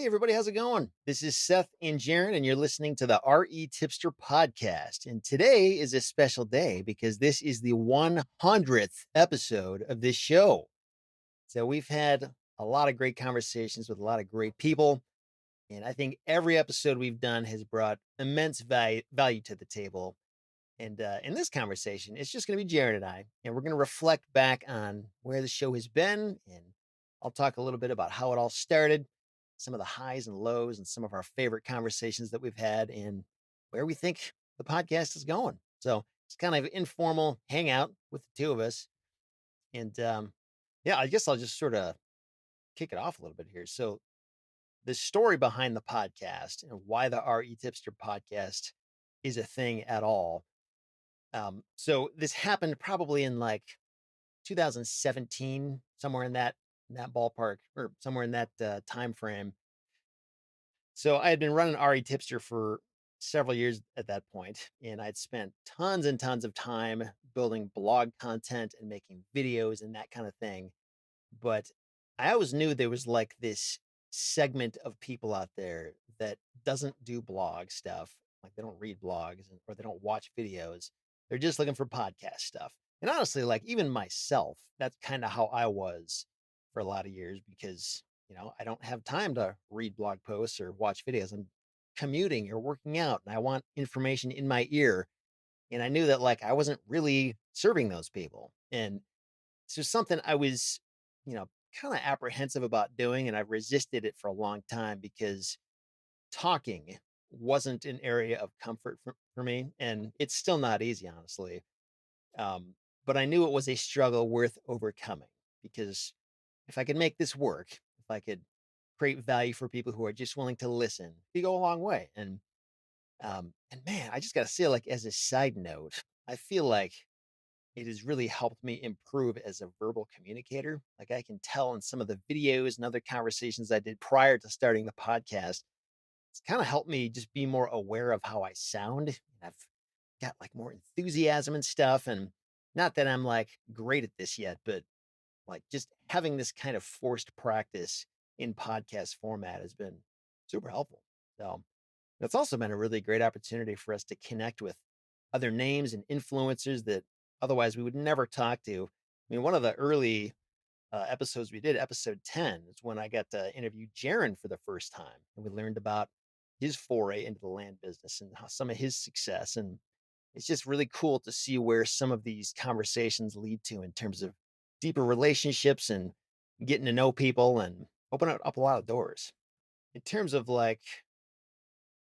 Hey, everybody, how's it going? This is Seth and Jaron, and you're listening to the RE Tipster podcast. And today is a special day because this is the 100th episode of this show. So we've had a lot of great conversations with a lot of great people. And I think every episode we've done has brought immense value to the table. And in this conversation, it's just going to be Jaron and I, and we're going to reflect back on where the show has been. And I'll talk a little bit about how it all started, some of the highs and lows, and some of our favorite conversations that we've had, and where we think the podcast is going. So it's kind of informal hangout with the two of us. And yeah, I guess I'll just sort of kick it off a little bit here. So the story behind the podcast and why the RE Tipster podcast is a thing at all. So this happened probably in like 2017, somewhere in that ballpark, or somewhere in that time frame. So I had been running RE Tipster for several years at that point, and I'd spent tons and tons of time building blog content and making videos and that kind of thing. But I always knew there was like this segment of people out there that doesn't do blog stuff. Like they don't read blogs or they don't watch videos. They're just looking for podcast stuff. And honestly, like even myself, that's kind of how I was for a lot of years because, I don't have time to read blog posts or watch videos. I'm commuting or working out and I want information in my ear. And I knew that like I wasn't really serving those people. And so something I was, you know, kind of apprehensive about doing, and I've resisted it for a long time because talking wasn't an area of comfort for me, and it's still not easy, honestly. Um, but I knew it was a struggle worth overcoming because if I could make this work, if I could create value for people who are just willing to listen, we go a long way. And man, I just gotta say, like as a side note, I feel like it has really helped me improve as a verbal communicator. Like I can tell in some of the videos and other conversations I did prior to starting the podcast, it's kind of helped me just be more aware of how I sound. I've got like more enthusiasm and stuff. And not that I'm like great at this yet, but like just having this kind of forced practice in podcast format has been super helpful. So it's also been a really great opportunity for us to connect with other names and influencers that otherwise we would never talk to. I mean, one of the early episodes we did, episode 10, is when I got to interview Jaron for the first time. And we learned about his foray into the land business and how some of his success. And it's just really cool to see where some of these conversations lead to in terms of deeper relationships and getting to know people and open up a lot of doors. In terms of like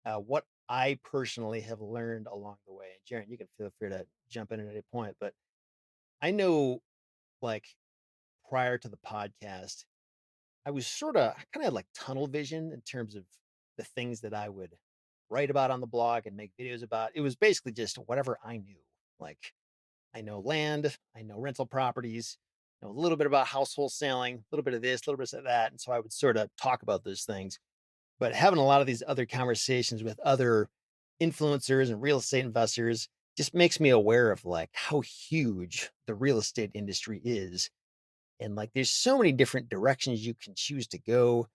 what I personally have learned along the way. And Jaron, you can feel free to jump in at any point, but I know like prior to the podcast, I was sort of kind of had like tunnel vision in terms of the things that I would write about on the blog and make videos about. It was basically just whatever I knew. Like I know land, I know rental properties, know a little bit about house wholesaling, a little bit of this, a little bit of that. And so I would sort of talk about those things. But having a lot of these other conversations with other influencers and real estate investors just makes me aware of like how huge the real estate industry is. And like there's so many different directions you can choose to go.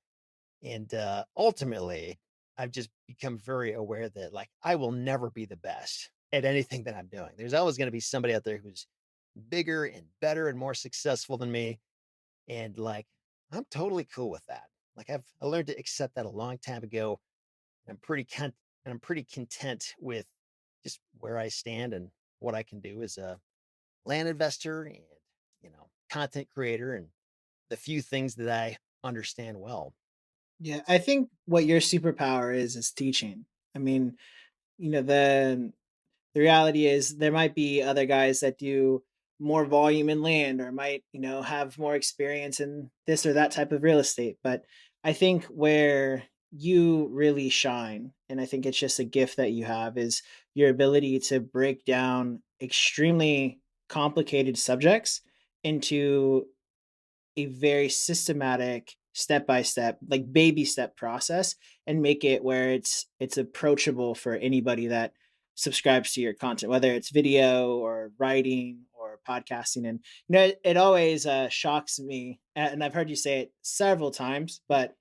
And ultimately, I've just become very aware that like I will never be the best at anything that I'm doing. There's always going to be somebody out there who's bigger and better and more successful than me. And like I'm totally cool with that. Like I learned to accept that a long time ago. I'm pretty content with just where I stand and what I can do as a land investor and content creator and the few things that I understand well. Yeah, I think what your superpower is teaching. I mean, the reality is there might be other guys that do more volume in land or might, have more experience in this or that type of real estate, but I think where you really shine, and I think it's just a gift that you have, is your ability to break down extremely complicated subjects into a very systematic step by step, like baby step process, and make it where it's approachable for anybody that subscribes to your content, whether it's video or writing or podcasting. And it always shocks me, and I've heard you say it several times, but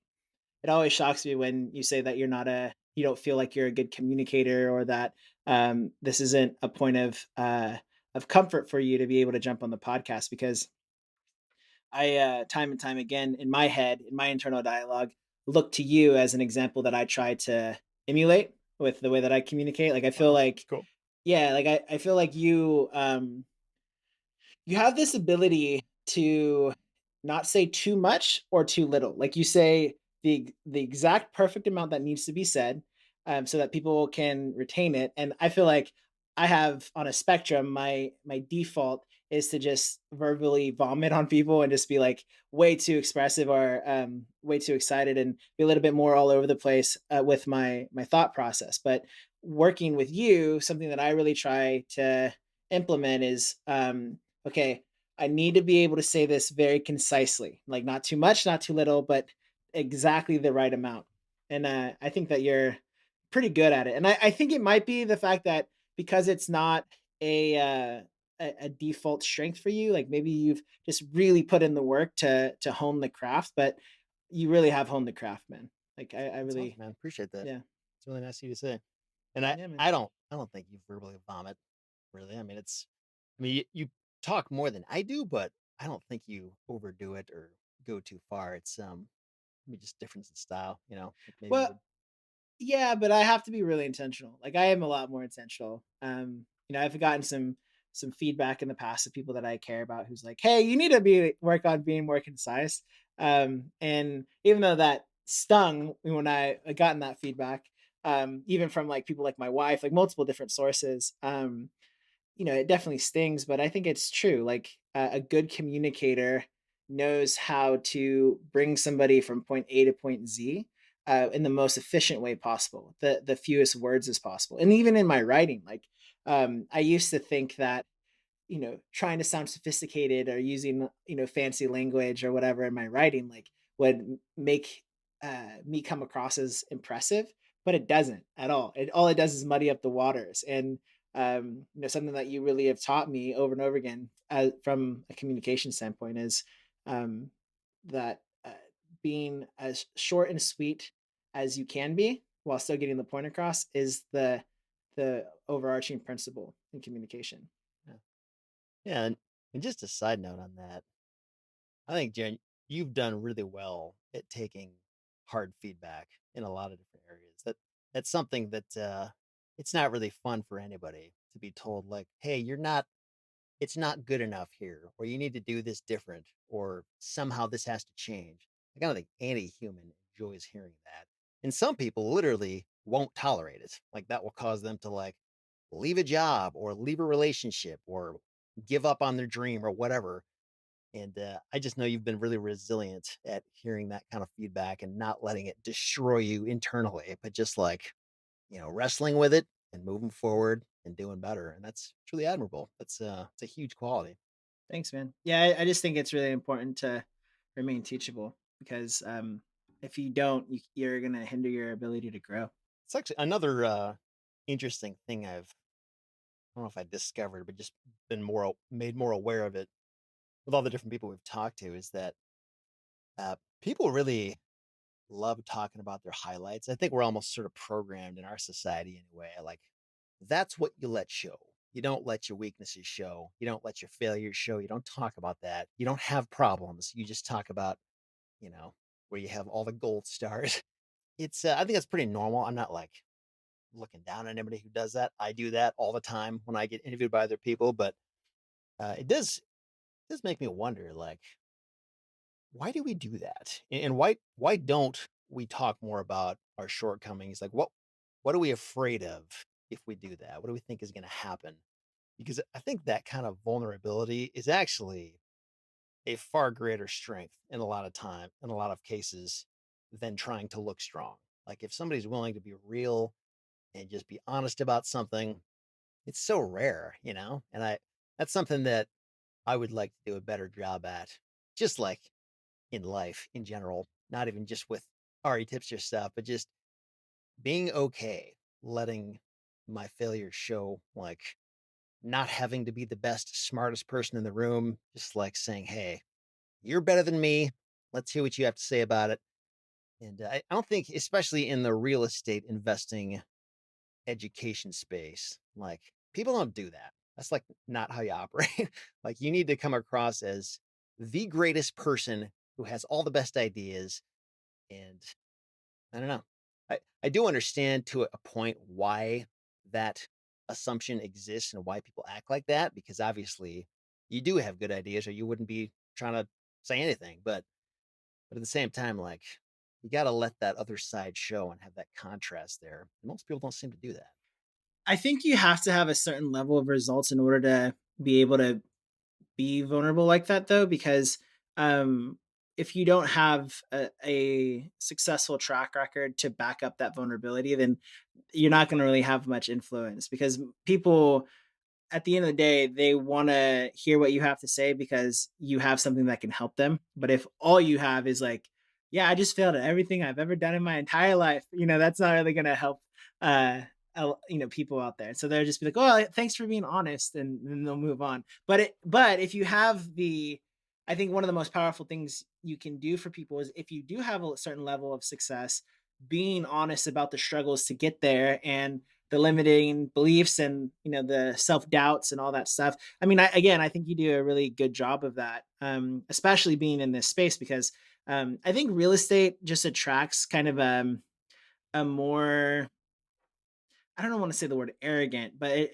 it always shocks me when you say that you don't feel like you're a good communicator, or that this isn't a point of comfort for you to be able to jump on the podcast, because I time and time again in my head, in my internal dialogue, look to you as an example that I try to emulate with the way that I communicate. Like I feel Oh, like, cool. yeah, like I feel like you have this ability to not say too much or too little. Like you say the exact perfect amount that needs to be said, so that people can retain it. And I feel like I have on a spectrum, my default is to just verbally vomit on people and just be like way too expressive, or way too excited, and be a little bit more all over the place with my thought process. But working with you, something that I really try to implement is okay, I need to be able to say this very concisely, like not too much, not too little, but exactly the right amount. And I think that you're pretty good at it. And I think it might be the fact that because it's not a, a default strength for you, like maybe you've just really put in the work to hone the craft, but you really have honed the craft, man. Like I That's awesome, really, man. Appreciate that. yeah, It's really nice of you to say. And yeah, man. I don't think you verbally vomit, really. I mean, you talk more than I do, but I don't think you overdo it or go too far. It's maybe just difference in style, you know. Like maybe you Well, would. yeah, but I have to be really intentional. Like I am a lot more intentional. I've gotten some feedback in the past of people that I care about who's like, "Hey, you need to be work on being more concise." And even though that stung when I gotten that feedback, even from like people like my wife, like multiple different sources, it definitely stings, but I think it's true. Like a good communicator knows how to bring somebody from point A to point Z in the most efficient way possible, the fewest words as possible. And even in my writing, like I used to think that trying to sound sophisticated or using fancy language or whatever in my writing like would make me come across as impressive, but it doesn't at all. All it does is muddy up the waters. And something that you really have taught me over and over again from a communication standpoint is um, that being as short and sweet as you can be while still getting the point across is the overarching principle in communication. Yeah. Yeah, and just a side note on that, I think Jen, you've done really well at taking hard feedback in a lot of different areas. That's something that it's not really fun for anybody to be told like, "Hey, you're not it's not good enough here," or "You need to do this different," or "Somehow this has to change." I don't think any human enjoys hearing that. And some people literally won't tolerate it. Like that will cause them to like leave a job or leave a relationship or give up on their dream or whatever. And I just know you've been really resilient at hearing that kind of feedback and not letting it destroy you internally, but just like, wrestling with it and moving forward and doing better. And that's truly admirable. It's a huge quality. Thanks, man. Yeah, I just think it's really important to remain teachable, because if you don't, you're going to hinder your ability to grow. It's actually another interesting thing I don't know if I discovered, but just been made more aware of it with all the different people we've talked to is that people really love talking about their highlights. I think we're almost sort of programmed in our society anyway. Like that's what you let show. You don't let your weaknesses show. You don't let your failures show. You don't talk about that. You don't have problems. You just talk about, you know, where you have all the gold stars. I think that's pretty normal. I'm not like looking down on anybody who does that. I do that all the time when I get interviewed by other people, but it does make me wonder, like, why do we do that? And why don't we talk more about our shortcomings? Like what are we afraid of if we do that? What do we think is going to happen? Because I think that kind of vulnerability is actually a far greater strength in a lot of cases than trying to look strong. Like if somebody's willing to be real and just be honest about something, it's so rare, you know? And I that's something that I would like to do a better job at. Just like in life in general, not even just with RE tipster stuff, but just being okay letting my failures show, like not having to be the best, smartest person in the room, just like saying, "Hey, you're better than me. Let's hear what you have to say about it." And I don't think, especially in the real estate investing education space, like people don't do that. That's like not how you operate. Like you need to come across as the greatest person who has all the best ideas. And I don't know. I do understand to a point why that assumption exists and why people act like that, because obviously you do have good ideas or you wouldn't be trying to say anything. But at the same time, like you got to let that other side show and have that contrast there. Most people don't seem to do that. I think you have to have a certain level of results in order to be able to be vulnerable like that, though, because um, if you don't have a successful track record to back up that vulnerability, then you're not going to really have much influence because people at the end of the day, they want to hear what you have to say because you have something that can help them. But if all you have is like, yeah, I just failed at everything I've ever done in my entire life, that's not really going to help, uh, people out there. So they'll just be like, oh, thanks for being honest. And then they'll move on. But if you have I think one of the most powerful things you can do for people is if you do have a certain level of success, being honest about the struggles to get there and the limiting beliefs and the self doubts and all that stuff. I mean, I think you do a really good job of that, especially being in this space because I think real estate just attracts kind of a more, I don't want to say the word arrogant, but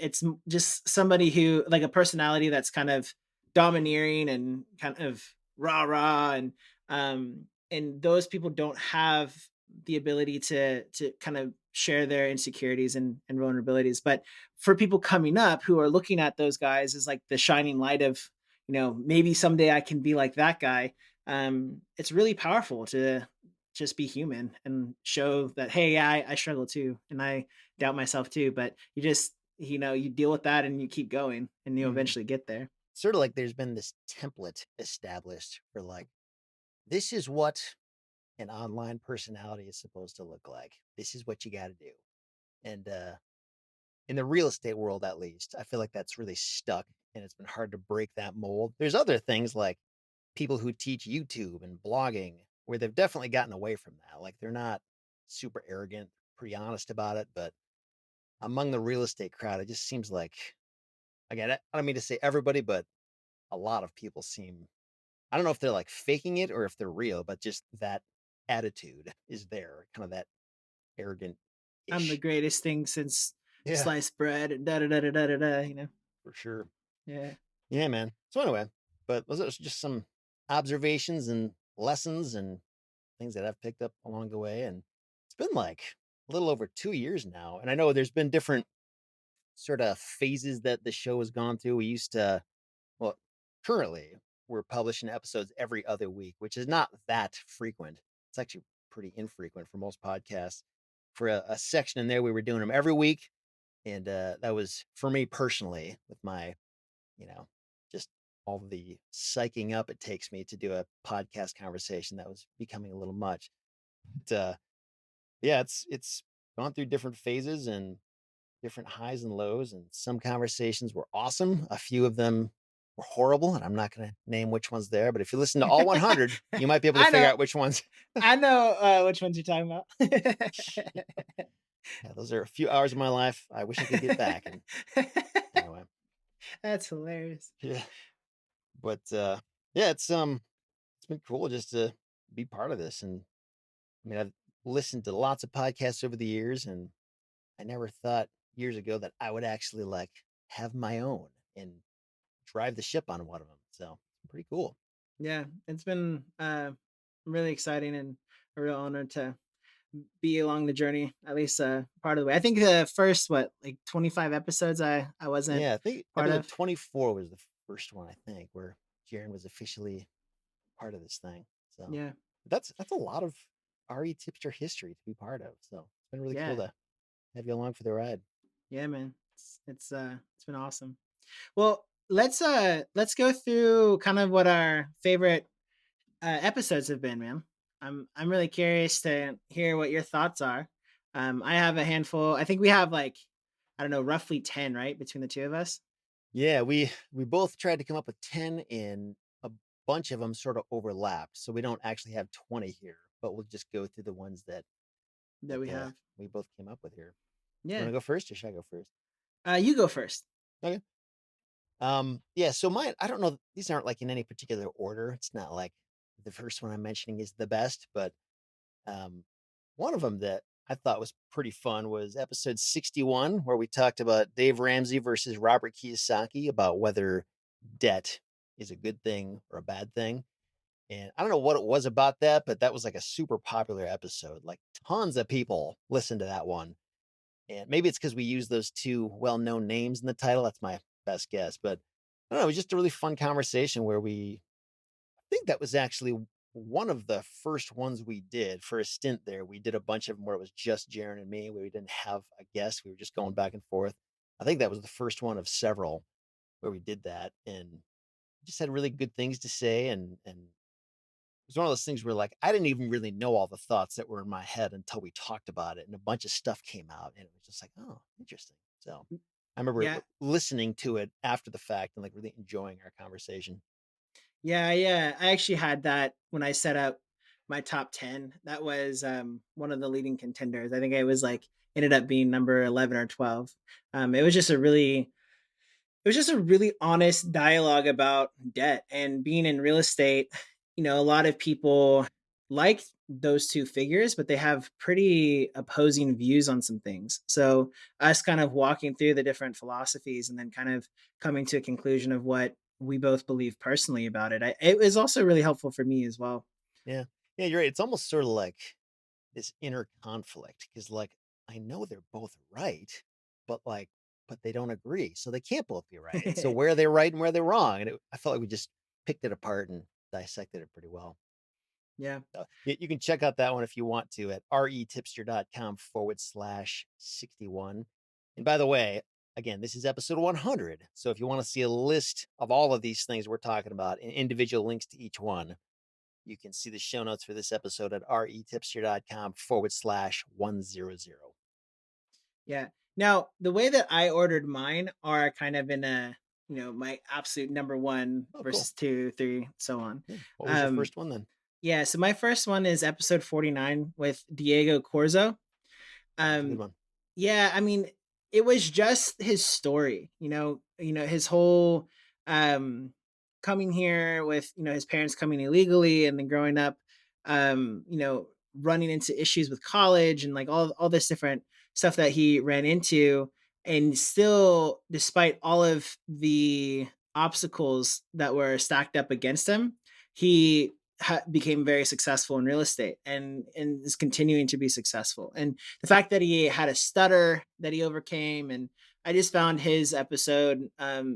just somebody who like a personality that's kind of domineering and kind of rah rah and those people don't have the ability to kind of share their insecurities and vulnerabilities. But for people coming up who are looking at those guys as like the shining light of, maybe someday I can be like that guy. It's really powerful to just be human and show that, hey, yeah, I struggle too, and I doubt myself too, but you just, you deal with that and you keep going and you'll Mhm. eventually get there. Sort of like there's been this template established for like, this is what an online personality is supposed to look like. This is what you got to do. And in the real estate world, at least, I feel like that's really stuck and it's been hard to break that mold. There's other things like people who teach YouTube and blogging where they've definitely gotten away from that. Like they're not super arrogant, pretty honest about it. But among the real estate crowd, it just seems like, again, I don't mean to say everybody, but a lot of people seem, I don't know if they're like faking it or if they're real, but just that attitude is there, kind of that arrogant I'm the ish. greatest thing since Yeah, sliced bread and da da da da da da da. for sure. Yeah. Yeah, man. So anyway, but those are just some observations and lessons and things that I've picked up along the way. And it's been like a little over 2 years now. And I know there's been different sort of phases that the show has gone through. We used to, well, currently we're publishing episodes every other week, which is not that frequent. It's actually pretty infrequent for most podcasts. For a section in there, we were doing them every week. And that was for me personally with my, you know, just all the psyching up it takes me to do a podcast conversation that was becoming a little much. But, yeah, it's gone through different phases and different highs and lows, and some conversations were awesome. A few of them were horrible, and I'm not going to name which ones there. But if you listen to all 100, you might be able to I figure know. out which ones. I know which ones you're talking about. Yeah, those are a few hours of my life. I wish I could get back. And anyway, That's hilarious. yeah, but yeah, it's been cool just to be part of this. And I mean, I've listened to lots of podcasts over the years, and I never thought years ago that I would actually like have my own and drive the ship on one of them. So pretty cool. Yeah, it's been really exciting and a real honor to be along the journey, at least part of the way. I think the first what like 25 episodes I wasn't Yeah, I think part episode of. 24 was the first one, I think, where Jaren was officially part of this thing. So Yeah. that's a lot of RE tipster history to be part of. So it's been really cool Yeah. to have you along for the ride. Yeah, man. It's been awesome. Well, let's go through kind of what our favorite episodes have been, man. I'm really curious to hear what your thoughts are. I have a handful. I think we have like, I don't know, roughly 10, right, between the two of us. Yeah, we both tried to come up with 10 and a bunch of them sort of overlapped. So we don't actually have 20 here. but we'll just go through the ones that that we have. we both came up with here. You Yeah. want to go first, or should I go first? You go first. Okay. Yeah. So mine, I don't know. These aren't like in any particular order. It's not like the first one I'm mentioning is the best, but um, one of them that I thought was pretty fun was episode 61, where we talked about Dave Ramsey versus Robert Kiyosaki about whether debt is a good thing or a bad thing. And I don't know what it was about that, but that was like a super popular episode. Like tons of people listened to that one. And maybe it's because we use those two well-known names in the title. That's my best guess. But I don't know, it was just a really fun conversation where I think that was actually one of the first ones we did for a stint there. We did a bunch of them where it was just Jaron and me, where we didn't have a guest. We were just going back and forth. I think that was the first one of several where we did that, and just had really good things to say. And it was one of those things where, like, I didn't even really know all the thoughts that were in my head until we talked about it, and a bunch of stuff came out, and it was just like, oh, interesting. So I remember Yeah. listening to it after the fact and like really enjoying our conversation. Yeah, yeah. I actually had that when I set up my top 10. That was one of the leading contenders. I think it was like ended up being number 11 or 12. It was just a really it was just a really honest dialogue about debt and being in real estate. A lot of people like those two figures, but they have pretty opposing views on some things. So us kind of walking through the different philosophies and then kind of coming to a conclusion of what we both believe personally about it. It was also really helpful for me as well. Yeah. Yeah, you're right. It's almost sort of like this inner conflict because, like, I know they're both right, but like, but they don't agree. So they can't both be right. And so where are they right and where they're wrong? And I felt like we just picked it apart and dissected it pretty well. Yeah. You can check out that one if you want to at retipster.com/61. And by the way, again, this is episode 100. So if you want to see a list of all of these things we're talking about and individual links to each one, you can see the show notes for this episode at retipster.com/100. Yeah. Now, the way that I ordered mine are kind of in my absolute number one Oh, cool. versus two, three, so on. Yeah. What was your Um, first one then? yeah. So my first one is episode 49 with Diego Corzo. Oh, that's a good Um, one. yeah, I mean, it was just his story, his whole um coming here with, his parents coming illegally and then growing up running into issues with college and like all this different stuff that he ran into, and still despite all of the obstacles that were stacked up against him, he became very successful in real estate and is continuing to be successful. And the fact that he had a stutter that he overcame, and I just found his episode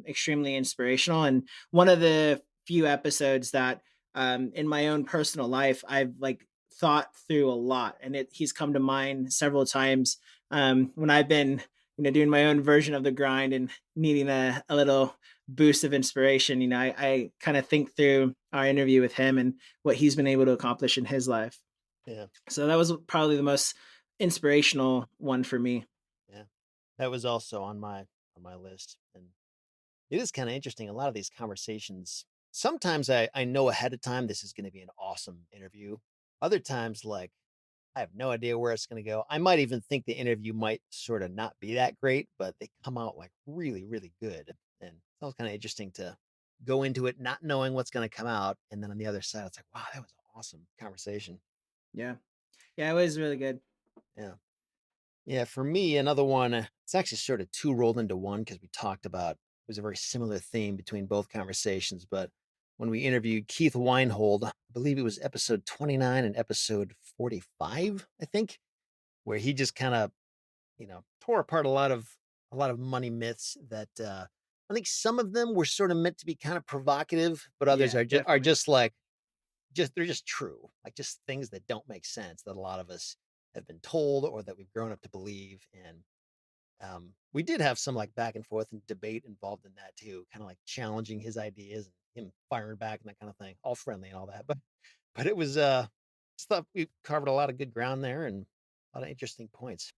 extremely inspirational, and one of the few episodes that in my own personal life I've like thought through a lot, and he's come to mind several times when I've been doing my own version of the grind and needing a little boost of inspiration. I kind of think through our interview with him and what he's been able to accomplish in his life. Yeah. So that was probably the most inspirational one for me. Yeah. That was also on my list. And it is kind of interesting. A lot of these conversations, sometimes I know ahead of time this is going to be an awesome interview. Other times, like, I have no idea where it's going to go. I might even think the interview might sort of not be that great, but they come out like really, really good. And it's always kind of interesting to go into it not knowing what's going to come out. And then on the other side, it's like, wow, that was an awesome conversation. Yeah. Yeah, it was really good. Yeah. Yeah. For me, another one, it's actually sort of two rolled into one because we talked about, it was a very similar theme between both conversations. But when we interviewed Keith Weinhold, I believe it was episode 29 and episode 45, I think, where he just kind of tore apart a lot of money myths that I think some of them were sort of meant to be kind of provocative, but others Yeah, are definitely. just like they're just true, like just things that don't make sense that a lot of us have been told or that we've grown up to believe. And we did have some like back and forth and debate involved in that too, kind of like challenging his ideas and him firing back and that kind of thing, all friendly and all that. But it was just thought we covered a lot of good ground there and a lot of interesting points.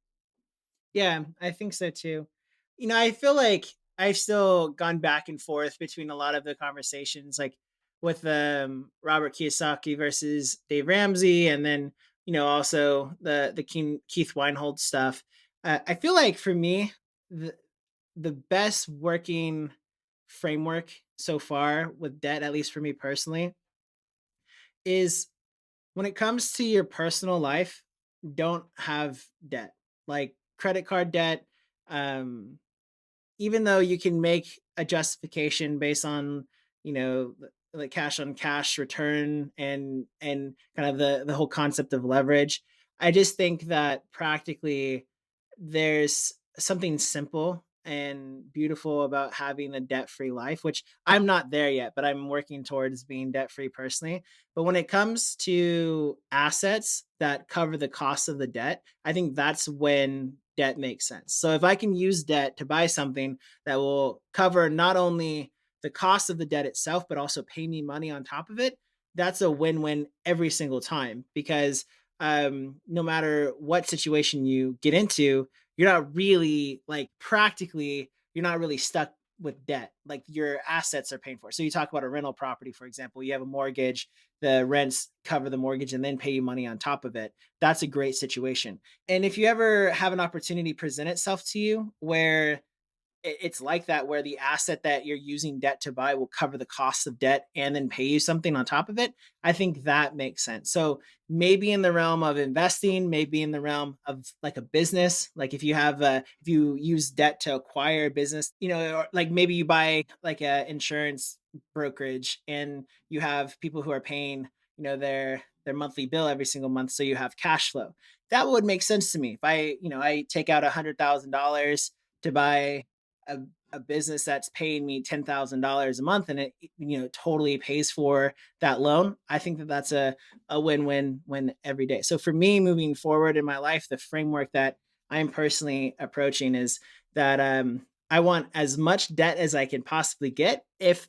Yeah, I think so too. I feel like I've still gone back and forth between a lot of the conversations. Like with Robert Kiyosaki versus Dave Ramsey, and then also the Keith Weinhold stuff. I feel like for me, the the best working framework so far with debt, at least for me personally, is when it comes to your personal life, don't have debt. Like credit card debt, um, even though you can make a justification based on, the cash on cash return and kind of the whole concept of leverage. I just think that practically there's something simple and beautiful about having a debt-free life, which I'm not there yet, but I'm working towards being debt-free personally. But when it comes to assets that cover the cost of the debt, I think that's when debt makes sense. So if I can use debt to buy something that will cover not only the cost of the debt itself, but also pay me money on top of it, that's a win-win every single time because no matter what situation you get into, you're not really like practically, you're not really stuck with debt. Like your assets are paying for. So you talk about a rental property, for example, you have a mortgage, the rents cover the mortgage and then pay you money on top of it. That's a great situation. And if you ever have an opportunity present itself to you where it's like that, where the asset that you're using debt to buy will cover the cost of debt and then pay you something on top of it, I think that makes sense. So maybe in the realm of investing, maybe in the realm of like a business, like if you use debt to acquire a business, or like maybe you buy like a insurance brokerage and you have people who are paying, their monthly bill every single month, so you have cash flow. That would make sense to me. If I take out $100,000 to buy a, a business that's paying me $10,000 a month and it totally pays for that loan, I think that that's a win-win-win every day. So for me, moving forward in my life, the framework that I'm personally approaching is that I want as much debt as I can possibly get if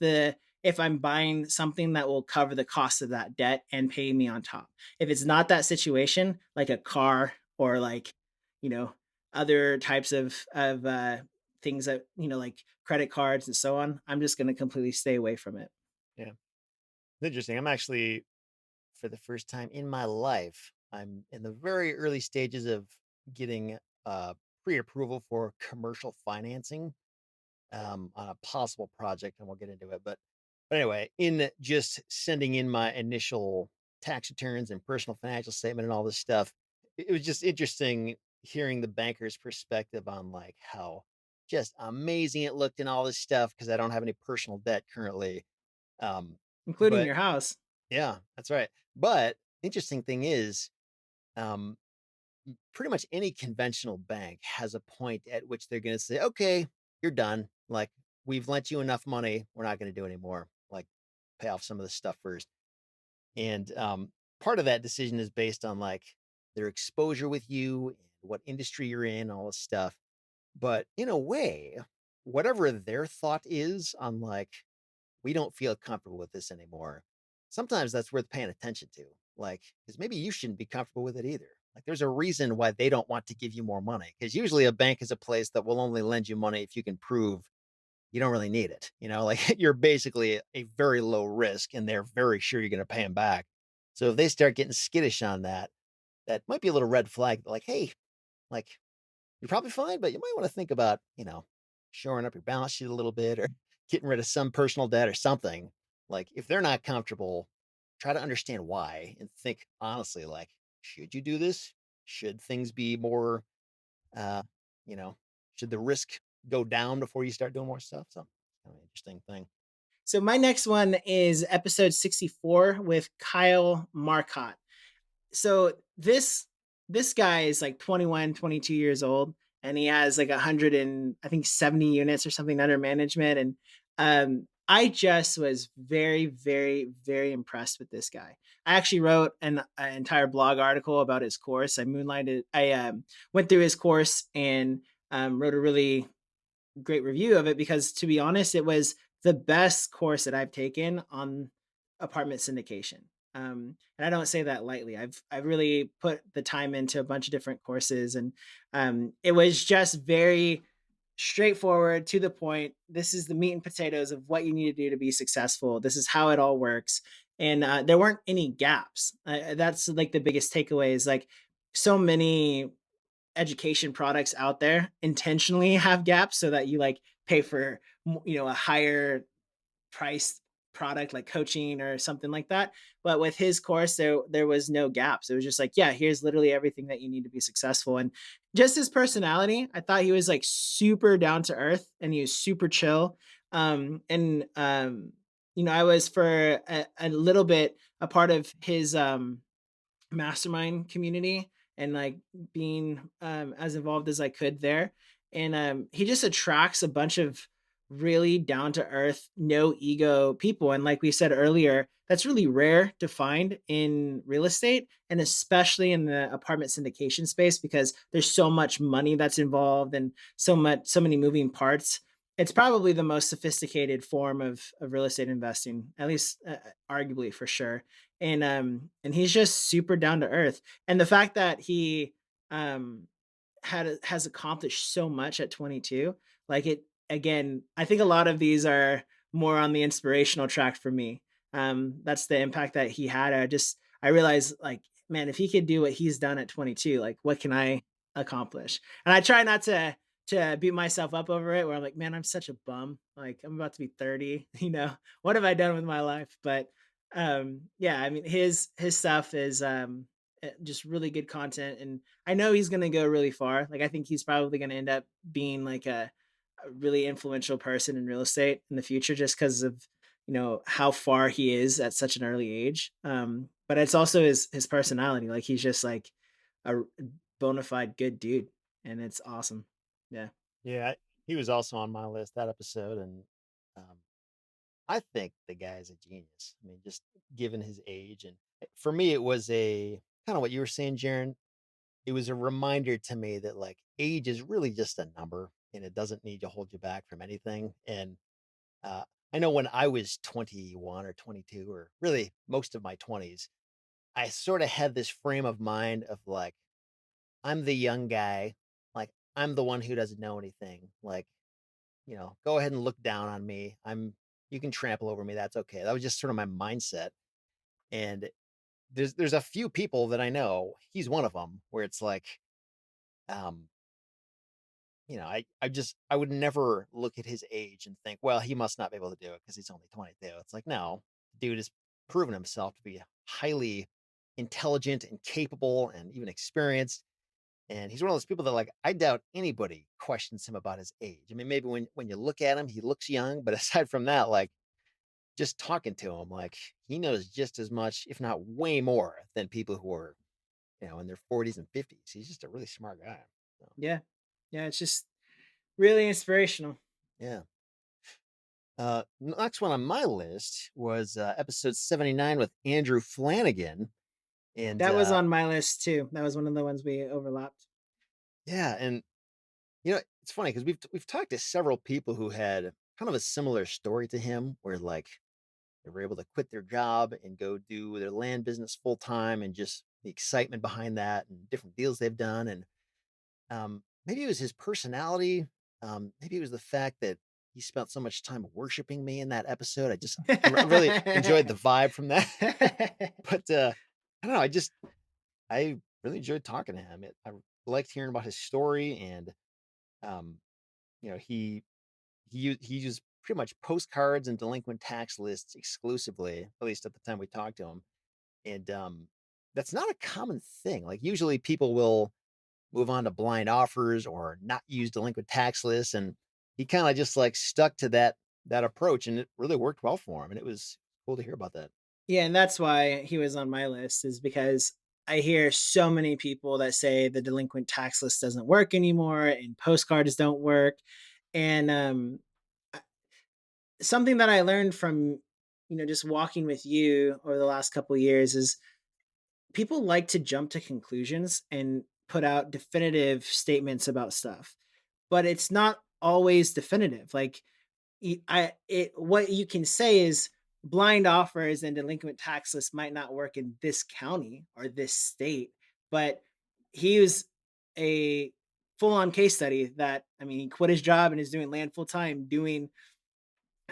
I'm buying something that will cover the cost of that debt and pay me on top. If it's not that situation, like a car or like, you know, other types of things that, like credit cards and so on, I'm just going to completely stay away from it. Yeah. It's interesting. I'm actually, for the first time in my life, I'm in the very early stages of getting pre-approval for commercial financing on a possible project, and we'll get into it. But anyway, in just sending in my initial tax returns and personal financial statement and all this stuff, it was just interesting hearing the banker's perspective on like how just amazing it looked and all this stuff because I don't have any personal debt currently. Um, Including but your house. yeah, that's right. But interesting thing is, um, pretty much any conventional bank has a point at which they're going to say, "Okay, you're done. Like we've lent you enough money. We're not going to do anymore. Like pay off some of this stuff first." And part of that decision is based on like their exposure with you, and what industry you're in, all this stuff. But in a way, whatever their thought is on like we don't feel comfortable with this anymore. Sometimes that's worth paying attention to. Like, because maybe you shouldn't be comfortable with it either. Like, there's a reason why they don't want to give you more money. Because usually a bank is a place that will only lend you money if you can prove you don't really need it. Like you're basically a very low risk and they're very sure you're going to pay them back. So if they start getting skittish on that, that might be a little red flag. Like, hey, like you're probably fine, but you might want to think about, shoring up your balance sheet a little bit or getting rid of some personal debt or something. Like, if they're not comfortable, try to understand why and think honestly, like, should you do this? Should things be more, uh, you know, should the risk go down before you start doing more stuff? So, kind of interesting thing. So my next one is episode 64 with Kyle Marcotte. So this guy is like 21, 22 years old and he has like 100 and I think 70 units or something under management. And I just was very, very, very impressed with this guy. I actually wrote an entire blog article about his course. I went through his course and wrote a really great review of it because, to be honest, it was the best course that I've taken on apartment syndication. And I don't say that lightly. I've really put the time into a bunch of different courses, and it was just very. straightforward, to the point. This is the meat and potatoes of what you need to do to be successful. This is how it all works. And there weren't any gaps. That's like the biggest takeaway is like so many education products out there intentionally have gaps so that you like pay for a higher priced product like coaching or something like that. But with his course, there was no gaps. It was just like, yeah, here's literally everything that you need to be successful. And just his personality, I thought he was like super down to earth and he was super chill. And I was for a little bit a part of his mastermind community and like being as involved as I could there. And he just attracts a bunch of really down to earth, no ego people. And like we said earlier, that's really rare to find in real estate and especially in the apartment syndication space because there's so much money that's involved and so many moving parts. It's probably the most sophisticated form of real estate investing, at least arguably for sure. And he's just super down to earth. And the fact that he um has accomplished so much at 22, like it again, I think a lot of these are more on the inspirational track for me. That's the impact that he had. I realized like, man, if he could do what he's done at 22, like what can I accomplish? And I try not to beat myself up over it where I'm like, man, I'm such a bum. Like I'm about to be 30, what have I done with my life? But yeah, I mean his stuff is just really good content and I know he's going to go really far. Like I think he's probably going to end up being like a really influential person in real estate in the future just because of how far he is at such an early age. But it's also his personality. Like he's just like a bona fide good dude, and it's awesome. Yeah. Yeah, he was also on my list that episode, and um, I think the guy is a genius. I mean, just given his age, and for me, it was a kind of what you were saying, Jaron. It was a reminder to me that like age is really just a number, and it doesn't need to hold you back from anything. And uh, I know when I was 21 or 22, or really most of my 20s, I sort of had this frame of mind of like I'm the young guy, like I'm the one who doesn't know anything, like go ahead and look down on me. You can trample over me. That's okay. That was just sort of my mindset. And there's a few people that I know. He's one of them where it's like, um, I would never look at his age and think, well, he must not be able to do it because he's only 22. It's like, no, dude has proven himself to be highly intelligent and capable and even experienced. And he's one of those people that like I doubt anybody questions him about his age. I mean, maybe when you look at him, he looks young, but aside from that, like just talking to him, like he knows just as much, if not way more, than people who are, in their 40s and 50s. He's just a really smart guy. So, Yeah. Yeah. It's just really inspirational. yeah. Next one on my list was episode 79 with Andrew Flanagan. And That was on my list too. That was one of the ones we overlapped. yeah, and it's funny because we've talked to several people who had kind of a similar story to him, where like they were able to quit their job and go do their land business full time, and just the excitement behind that, and different deals they've done, and maybe it was his personality, maybe it was the fact that he spent so much time worshiping me in that episode. I really enjoyed the vibe from that, but I don't know. I really enjoyed talking to him. I liked hearing about his story, and um, he used pretty much postcards and delinquent tax lists exclusively, at least at the time we talked to him. And that's not a common thing. Like usually people will move on to blind offers or not use delinquent tax lists. And he kind of just like stuck to that approach, and it really worked well for him. And it was cool to hear about that. Yeah, and that's why he was on my list is because I hear so many people that say the delinquent tax list doesn't work anymore and postcards don't work. And something that I learned from just walking with you over the last couple of years is people like to jump to conclusions and put out definitive statements about stuff, but it's not always definitive. Like what you can say is blind offers and delinquent tax lists might not work in this county or this state, but he was a full on case study that, I mean, he quit his job and is doing land full time, doing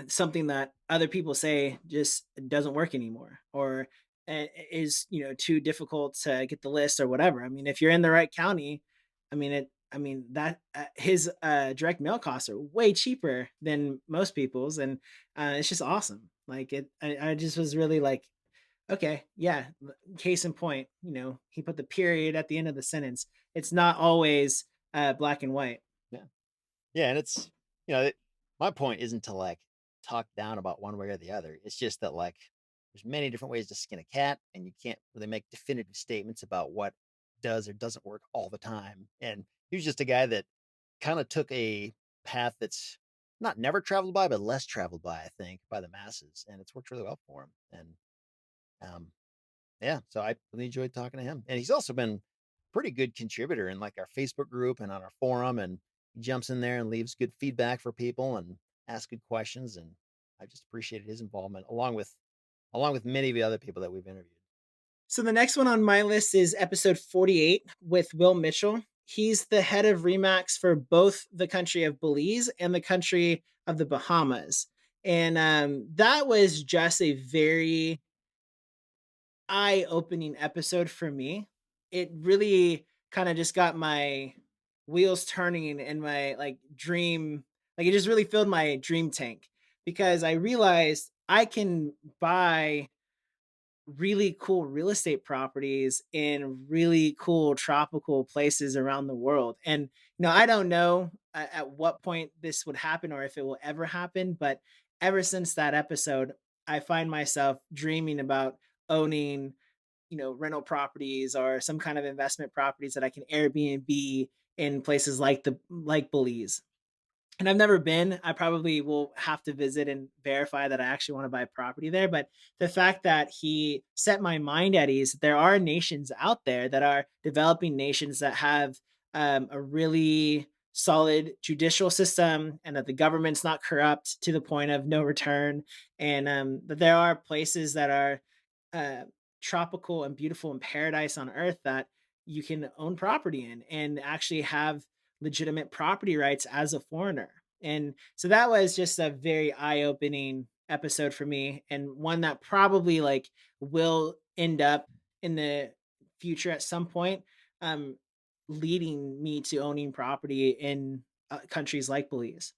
something that other people say just doesn't work anymore, or is, too difficult to get the list or whatever. I mean, if you're in the right county, I mean that his direct mail costs are way cheaper than most people's, and it's just awesome. Like I just was really like, okay, yeah. Case in point, he put the period at the end of the sentence. It's not always black and white. Yeah. Yeah, and it's you know, my point isn't to like talk down about one way or the other. It's just that like there's many different ways to skin a cat, and you can't really make definitive statements about what does or doesn't work all the time. And he was just a guy that kind of took a path that's not never traveled by, but less traveled by, I think, by the masses, and it's worked really well for him. And um, yeah, so I really enjoyed talking to him, and he's also been pretty good contributor in like our Facebook group and on our forum, and he jumps in there and leaves good feedback for people and asks good questions, and I just appreciated his involvement along with many of the other people that we've interviewed. So the next one on my list is episode 48 with Will Mitchell. He's the head of Remax for both the country of Belize and the country of the Bahamas. And that was just a very eye-opening episode for me. It really kind of just got my wheels turning and my like dream, like it just really filled my dream tank, because I realized I can buy really cool real estate properties in really cool tropical places around the world. And I don't know at what point this would happen or if it will ever happen, but ever since that episode, I find myself dreaming about owning, rental properties or some kind of investment properties that I can Airbnb in places like Belize. And I've never been. I probably will have to visit and verify that I actually want to buy property there. But the fact that he set my mind at ease, there are nations out there that are developing nations that have a really solid judicial system, and that the government's not corrupt to the point of no return. And that there are places that are uh, tropical and beautiful and paradise on earth that you can own property in and actually have legitimate property rights as a foreigner. And so that was just a very eye-opening episode for me, and one that probably like will end up in the future at some point, um leading me to owning property in countries like Belize.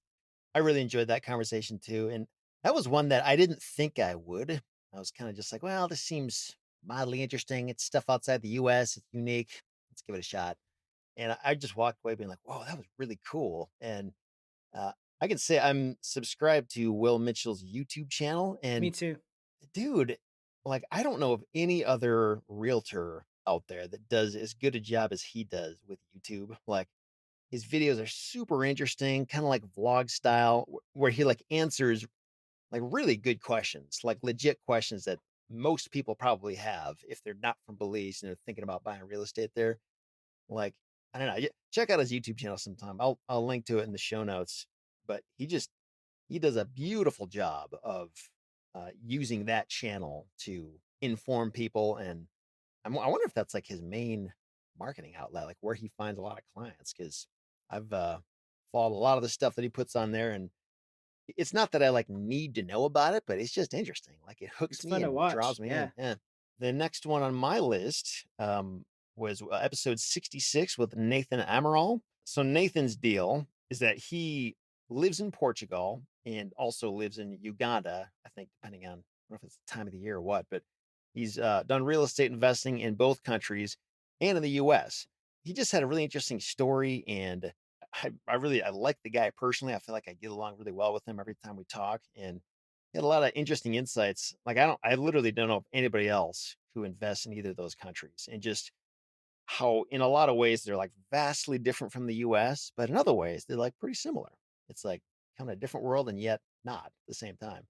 I really enjoyed that conversation too, and that was one that I didn't think I would. I was kind of just like, well, this seems mildly interesting. It's stuff outside the US, it's unique. Let's give it a shot. And I just walked away being like, whoa, that was really cool. And I can say I'm subscribed to Will Mitchell's YouTube channel. Me And too. dude, like, I don't know of any other realtor out there that does as good a job as he does with YouTube. Like, his videos are super interesting, kind of like vlog style, where he like answers like really good questions, like legit questions that most people probably have if they're not from Belize and they're thinking about buying real estate there. Like, I don't know, check out his YouTube channel sometime. I'll link to it in the show notes. But he does a beautiful job of using that channel to inform people, and I wonder if that's like his main marketing outlet, like where he finds a lot of clients. Because I've followed a lot of the stuff that he puts on there, and it's not that I like need to know about it, but it's just interesting. Like it hooks It's me fun to and watch. draws me Yeah. in. Yeah. The next one on my list was episode 66 with Nathan Amaral. So Nathan's deal is that he lives in Portugal and also lives in Uganda, I think, depending on, I don't know if it's the time of the year or what, but he's done real estate investing in both countries and in the US. He just had a really interesting story, and I like the guy personally. I feel like I get along really well with him every time we talk, and he had a lot of interesting insights. Like I literally don't know of anybody else who invests in either of those countries, and just how in a lot of ways they're like vastly different from the US, but in other ways they're like pretty similar. It's like kind of a different world and yet not at the same time.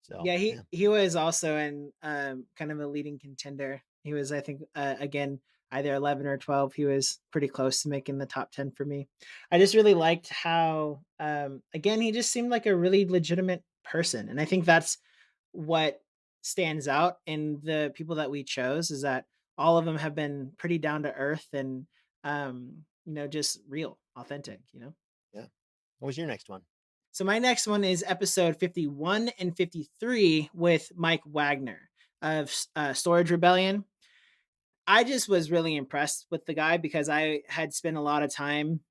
So Yeah, he yeah. he was also in kind of a leading contender. He was, I think, again, either 11 or 12. He was pretty close to making the top 10 for me. I just really liked how, again, he just seemed like a really legitimate person, and I think that's what stands out in the people that we chose, is that all of them have been pretty down to earth, and just real, authentic. Yeah. What was your next one? So my next one is episode 51 and 53 with Mike Wagner of Storage Rebellion. I just was really impressed with the guy because I had spent a lot of time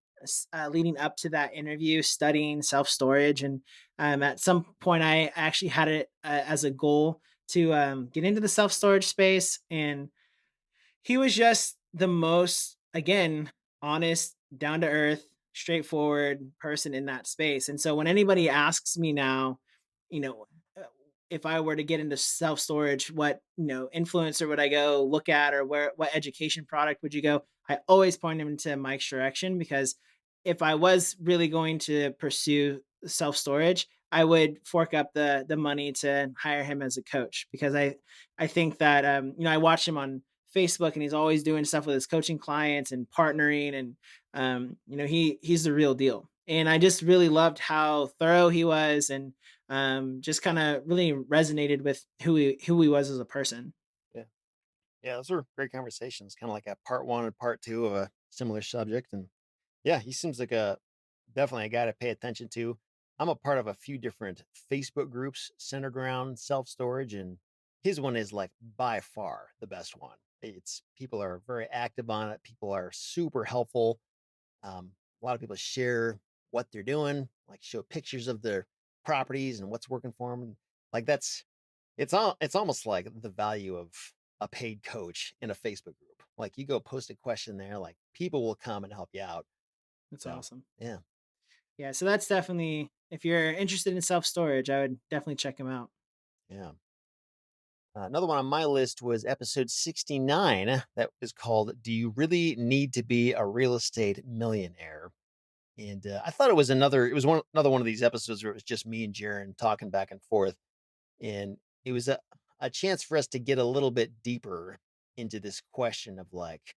leading up to that interview studying self storage, and at some point I actually had it as a goal to get into the self storage space. And he was just the most, again, honest, down to earth, straightforward person in that space. And so when anybody asks me now, you know, uh, if I were to get into self storage, what influencer would I go look at, or what education product would you go? I always point them into Mike's direction, because if I was really going to pursue self storage, I would fork up the money to hire him as a coach, because I think that I watch him on Facebook, and he's always doing stuff with his coaching clients and partnering, and he's the real deal. And I just really loved how thorough he was, and just kind of really resonated with who he was as a person. Yeah. Yeah, those were great conversations, kind of like a part one and part two of a similar subject. And yeah, he seems like a definitely a guy to pay attention to. I'm a part of a few different Facebook groups centered around self storage, and his one is like by far the best one. It's people are very active on it. People are super helpful. A lot of people share what they're doing, like show pictures of their properties and what's working for them. Like that's it's almost like the value of a paid coach in a Facebook group. Like you go post a question there, like people will come and help you out. That's So awesome. yeah, Yeah, so that's definitely, if you're interested in self storage, I would definitely check him out. yeah. Another one on my list was episode 69 that was called "Do You Really Need to Be a Real Estate Millionaire?" And I thought it was another one of these episodes where it was just me and Jaron talking back and forth, and it was a chance for us to get a little bit deeper into this question of like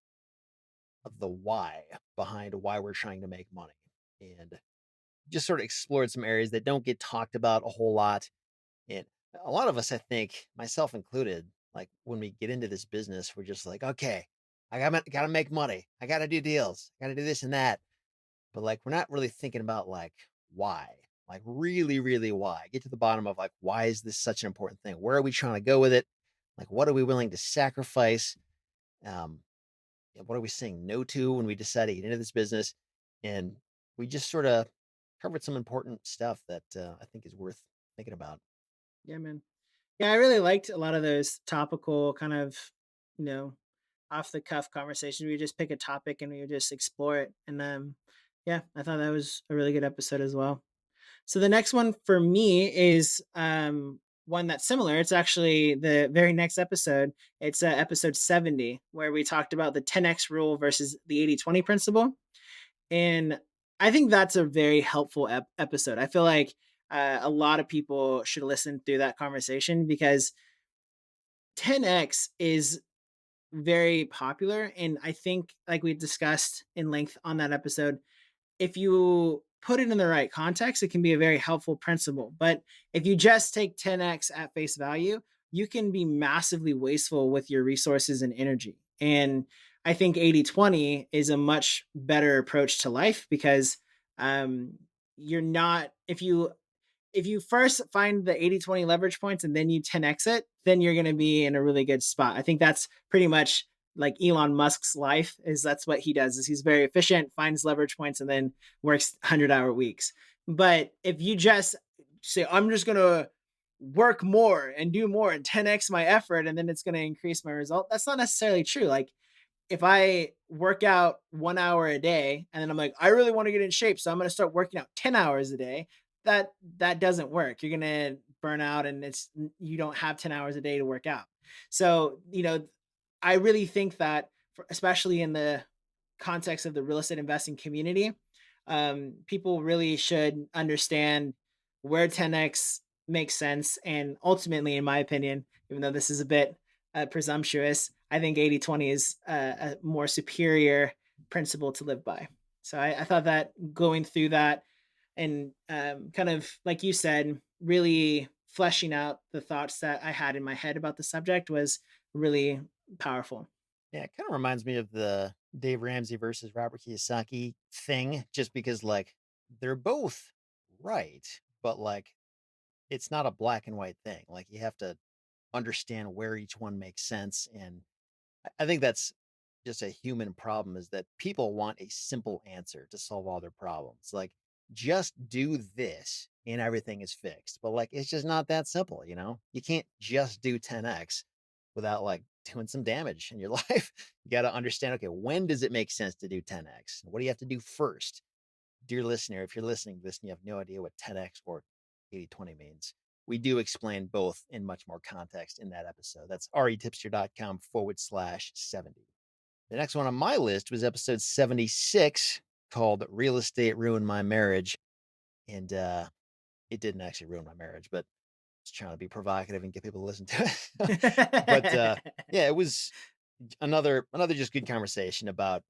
of the why behind why we're trying to make money, and just sort of explored some areas that don't get talked about a whole lot. And a lot of us, I think, myself included, like when we get into this business, we're just like, okay, I gotta make money. I gotta do deals. I gotta do this and that. But like we're not really thinking about like why. Like really, really why. Get to the bottom of like why is this such an important thing? Where are we trying to go with it? Like what are we willing to sacrifice? Um, and what are we saying no to when we decide to get into this business? And we just sort of covered some important stuff that I think is worth thinking about. Yeah, man. Yeah, I really liked a lot of those topical kind of, you know, off the cuff conversations. We just pick a topic and we would just explore it. And yeah, I thought that was a really good episode as well. So the next one for me is one that's similar. It's actually the very next episode. It's episode 70, where we talked about the 10x rule versus the 80/20 principle. And I think that's a very helpful episode. I feel like a lot of people should listen through that conversation, because 10x is very popular. And I think, like we discussed in length on that episode, if you put it in the right context, it can be a very helpful principle. But if you just take 10x at face value, you can be massively wasteful with your resources and energy. And I think 80/20 is a much better approach to life, because you're not, if you first find the 80/20 leverage points and then you 10x it, then you're going to be in a really good spot. I think that's pretty much like Elon Musk's life. Is That's what he does. Is he's very efficient, finds leverage points, and then works 100-hour weeks. But if you just say, I'm just going to work more and do more and 10x my effort, and then it's going to increase my result, that's not necessarily true. Like, if I work out 1 hour a day and then I'm like, I really want to get in shape, so I'm going to start working out 10 hours a day, that doesn't work. You're going to burn out, and you don't have 10 hours a day to work out. So, I really think that, especially in the context of the real estate investing community, people really should understand where 10x makes sense. And ultimately, in my opinion, even though this is a bit presumptuous, I think 80/20 is a more superior principle to live by. So I thought that going through that, and kind of, like you said, really fleshing out the thoughts that I had in my head about the subject was really powerful. Yeah, it kind of reminds me of the Dave Ramsey versus Robert Kiyosaki thing, just because like they're both right, but like it's not a black and white thing. Like you have to understand where each one makes sense. And I think that's just a human problem is that people want a simple answer to solve all their problems. Like, just do this and everything is fixed. But like, it's just not that simple, you know? You can't just do 10x without like doing some damage in your life. You got to understand, okay, when does it make sense to do 10x? What do you have to do first? Dear listener, if you're listening to this and you have no idea what 10x or 80/20 means, we do explain both in much more context in that episode. That's retipster.com/70. The next one on my list was episode 76 called Real Estate Ruined My Marriage. And it didn't actually ruin my marriage, but I was trying to be provocative and get people to listen to it. But yeah, it was another just good conversation about,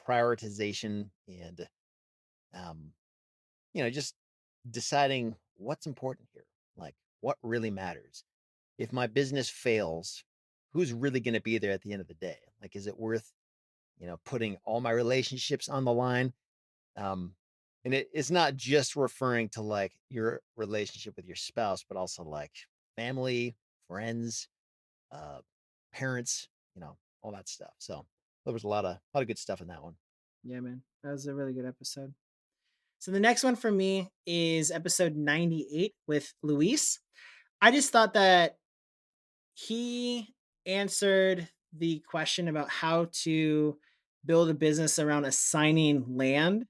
prioritization and um, just deciding what's important here, like what really matters. If my business fails, who's really going to be there at the end of the day? Like, is it worth, putting all my relationships on the line? Um, and it's not just referring to like your relationship with your spouse, but also like family, friends, uh, parents, all that stuff. So there was a lot of good stuff in that one. Yeah, man. That was a really good episode. So the next one for me is episode 98 with Luis. I just thought that he answered the question about how to build a business around assigning land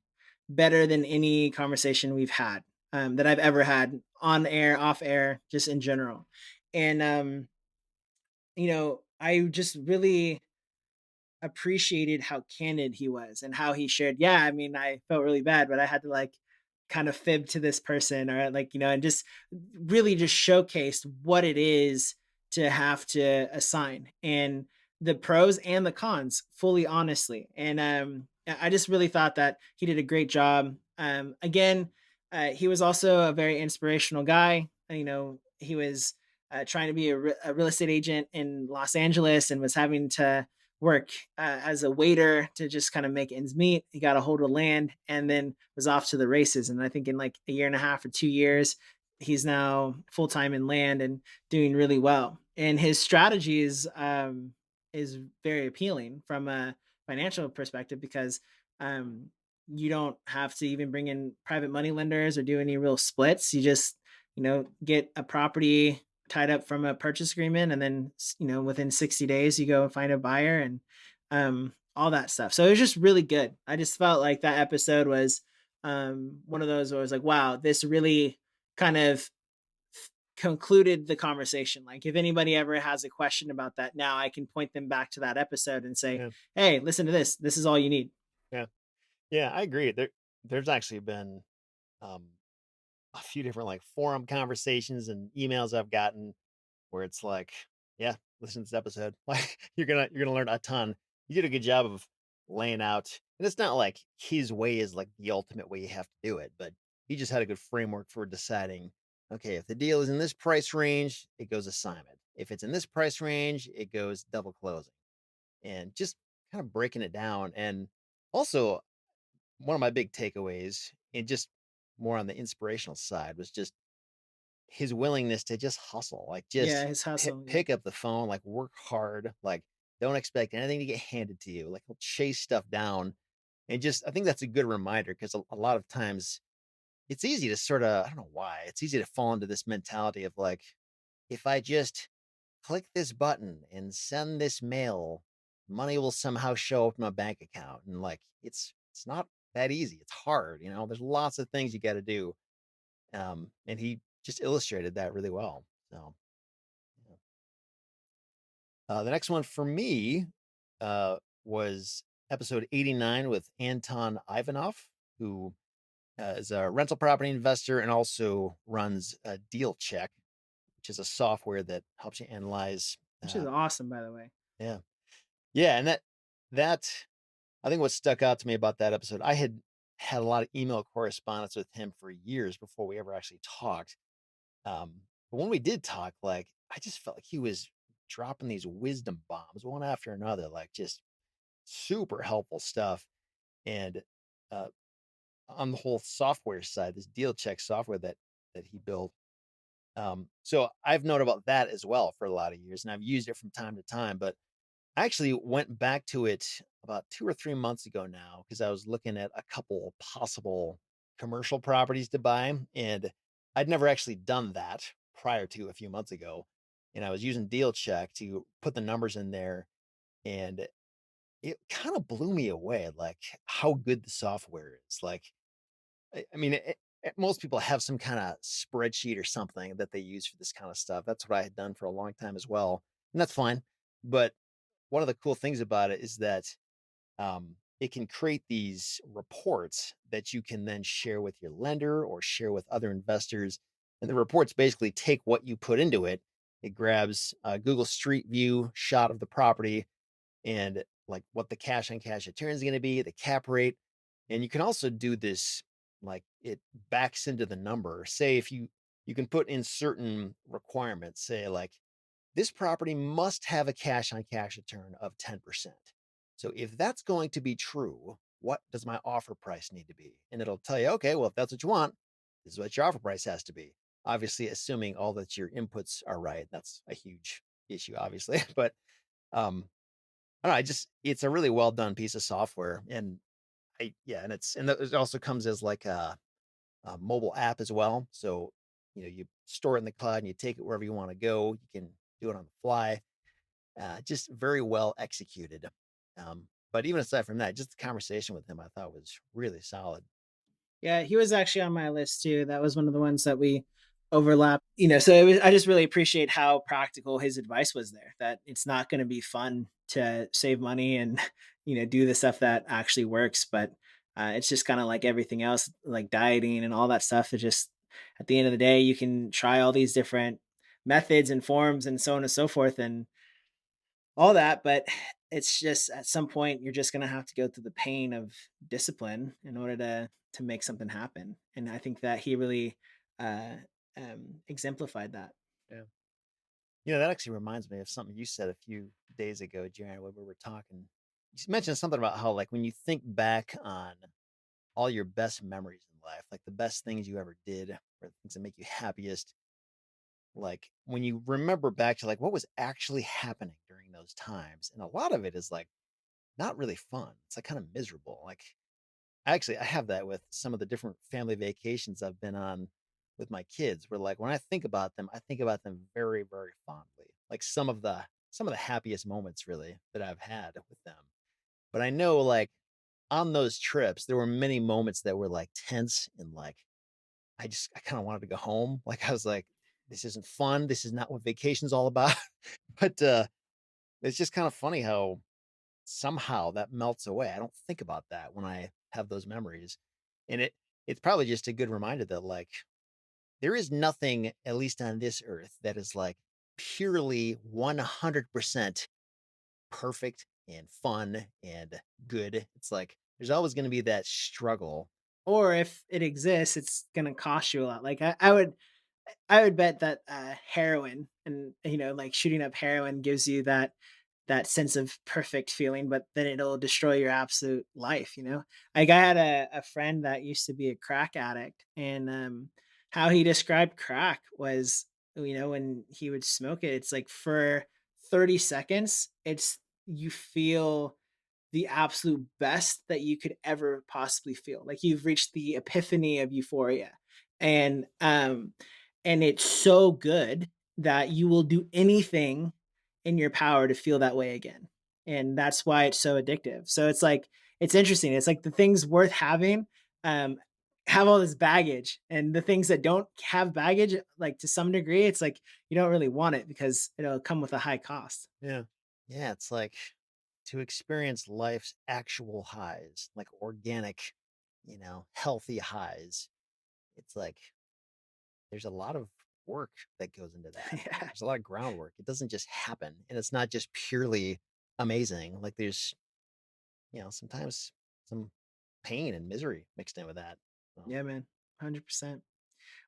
better than any conversation we've had, that I've ever had on air, off air, just in general. And I just really appreciated how candid he was and how he shared. Yeah, I mean, I felt really bad, but I had to like kind of fib to this person, or like, and just really just showcased what it is to have to assign, and the pros and the cons fully honestly. And I just really thought that he did a great job. Again, he was also a very inspirational guy. He was trying to be a real estate agent in Los Angeles and was having to work as a waiter to just kind of make ends meet. He got a hold of land and then was off to the races. And I think in like a year and a half or 2 years, he's now full time in land and doing really well. And his strategy is very appealing from a financial perspective, because um, you don't have to even bring in private money lenders or do any real splits. You just get a property tied up from a purchase agreement, and then within 60 days you go and find a buyer, and all that stuff. So it was just really good. I just felt like that episode was one of those where I was like, wow, this really kind of concluded the conversation. Like, if anybody ever has a question about that, now I can point them back to that episode and say, Yeah. hey, listen to this is all you need. Yeah. Yeah. I agree. There's actually been um, a few different like forum conversations and emails I've gotten where it's like, yeah, listen to this episode. Like you're gonna learn a ton. You did a good job of laying out, and it's not like his way is like the ultimate way you have to do it, but he just had a good framework for deciding, okay, if the deal is in this price range, it goes assignment. If it's in this price range, it goes double closing. And just kind of breaking it down. And also one of my big takeaways, and just more on the inspirational side, was just his willingness to just hustle, like Yeah, just his hustle. Yeah. pick up the phone, like work hard, like don't expect anything to get handed to you. Like he'll chase stuff down. And just, I think that's a good reminder because a lot of times it's easy to sort of, I don't know why, it's easy to fall into this mentality of like, if I just click this button and send this mail, money will somehow show up in my bank account. And like, it's not that easy. It's hard. There's lots of things you got to do. And he just illustrated that really well. So, yeah. The next one for me was episode 89 with Anton Ivanov, who is a rental property investor and also runs Deal Check, which is a software that helps you analyze. Which is awesome, by the way. Yeah, yeah, and that I think what stuck out to me about that episode, I had a lot of email correspondence with him for years before we ever actually talked. But when we did talk, like I just felt like he was dropping these wisdom bombs one after another, like just super helpful stuff. And uh, on the whole software side, this deal check software that he built. So I've known about that as well for a lot of years, and I've used it from time to time. But I actually went back to it about 2 or 3 months ago now because I was looking at a couple possible commercial properties to buy, and I'd never actually done that prior to a few months ago. And I was using Deal Check to put the numbers in there, and it kind of blew me away, like how good the software is. Like, I mean, most people have some kind of spreadsheet or something that they use for this kind of stuff. That's what I had done for a long time as well, and that's fine. But one of the cool things about it is that it can create these reports that you can then share with your lender or share with other investors. And the reports basically take what you put into it. It grabs a Google Street View shot of the property and like what the cash on cash return is going to be, the cap rate. And you can also do this like it backs into the number. Say if you can put in certain requirements, say like this property must have a cash on cash return of 10%. So if that's going to be true, what does my offer price need to be? And it'll tell you, okay, well, if that's what you want, this is what your offer price has to be. Obviously, assuming all that your inputs are right. That's a huge issue, obviously. But I don't know, I just it's a really well done piece of software. And yeah, and it also comes as like a mobile app as well. So, you store it in the cloud and you take it wherever you want to go. You can do it on the fly. Just very well executed. But even aside from that, just the conversation with him I thought was really solid. Yeah, he was actually on my list too. That was one of the ones that we overlapped. So I just really appreciate how practical his advice was there. That it's not going to be fun to save money and do the stuff that actually works, but it's just kind of like everything else, like dieting and all that stuff. It just at the end of the day, you can try all these different methods and forms and so on and so forth, and all that, but it's just at some point you're just going to have to go through the pain of discipline in order to make something happen. And I think that he really uh exemplified that. Yeah. That actually reminds me of something you said a few days ago, Jared, when we were talking. You mentioned something about how, like, when you think back on all your best memories in life, like the best things you ever did or things that make you happiest, like when you remember back to like what was actually happening during those times. And a lot of it is like not really fun. It's like kind of miserable. Like actually, I have that with some of the different family vacations I've been on with my kids, where like when I think about them, I think about them very, very fondly. Like some of the happiest moments really that I've had with them. But I know like on those trips, there were many moments that were like tense and like I kind of wanted to go home. Like I was like, this isn't fun. This is not what vacation's all about. But it's just kind of funny how somehow that melts away. I don't think about that when I have those memories. And it's probably just a good reminder that like there is nothing, at least on this earth, that is like purely 100% perfect and fun and good. It's like there's always going to be that struggle. Or if it exists, it's going to cost you a lot. Like I would bet that heroin and like shooting up heroin gives you that sense of perfect feeling, but then it'll destroy your absolute life. Like I had a friend that used to be a crack addict, and how he described crack was, when he would smoke it, it's like for 30 seconds, you feel the absolute best that you could ever possibly feel. Like you've reached the epiphany of euphoria. And it's so good that you will do anything in your power to feel that way again. And that's why it's so addictive. So it's like it's interesting. It's like the things worth having um have all this baggage, and the things that don't have baggage, like to some degree, it's like you don't really want it because it'll come with a high cost. Yeah. Yeah. It's like to experience life's actual highs, like organic, healthy highs. It's like there's a lot of work that goes into that. Yeah. There's a lot of groundwork. It doesn't just happen. And it's not just purely amazing. Like there's, sometimes some pain and misery mixed in with that. So, Yeah, man. 100%.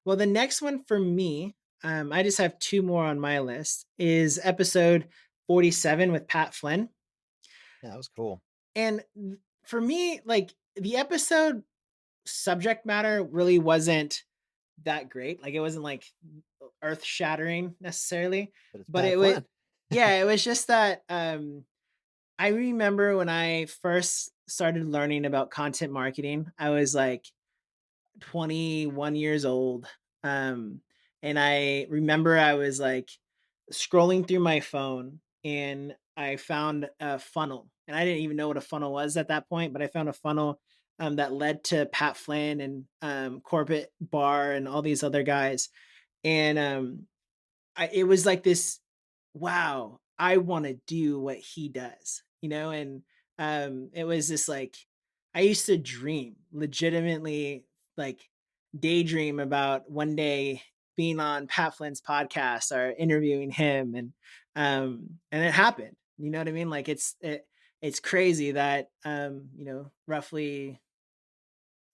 Well, the next one for me, I just have two more on my list. Is episode 47 with Pat Flynn, Yeah, that was cool. and for me, like the episode subject matter really wasn't that great. Like it wasn't like earth shattering necessarily, But it's but Pat it was, Flynn. yeah, it was just that I remember when I first started learning about content marketing, I was like 21 years old. Um, and I remember I was like scrolling through my phone and I found a funnel. And I didn't even know what a funnel was at that point, but I found a funnel that led to Pat Flynn and Corbett Barr and all these other guys. And it was like this, wow, I want to do what he does, you know? And it was this like, I used to dream, legitimately, like daydream about one day being on Pat Flynn's podcast or interviewing him. And it happened, you know what I mean? Like it's crazy that, roughly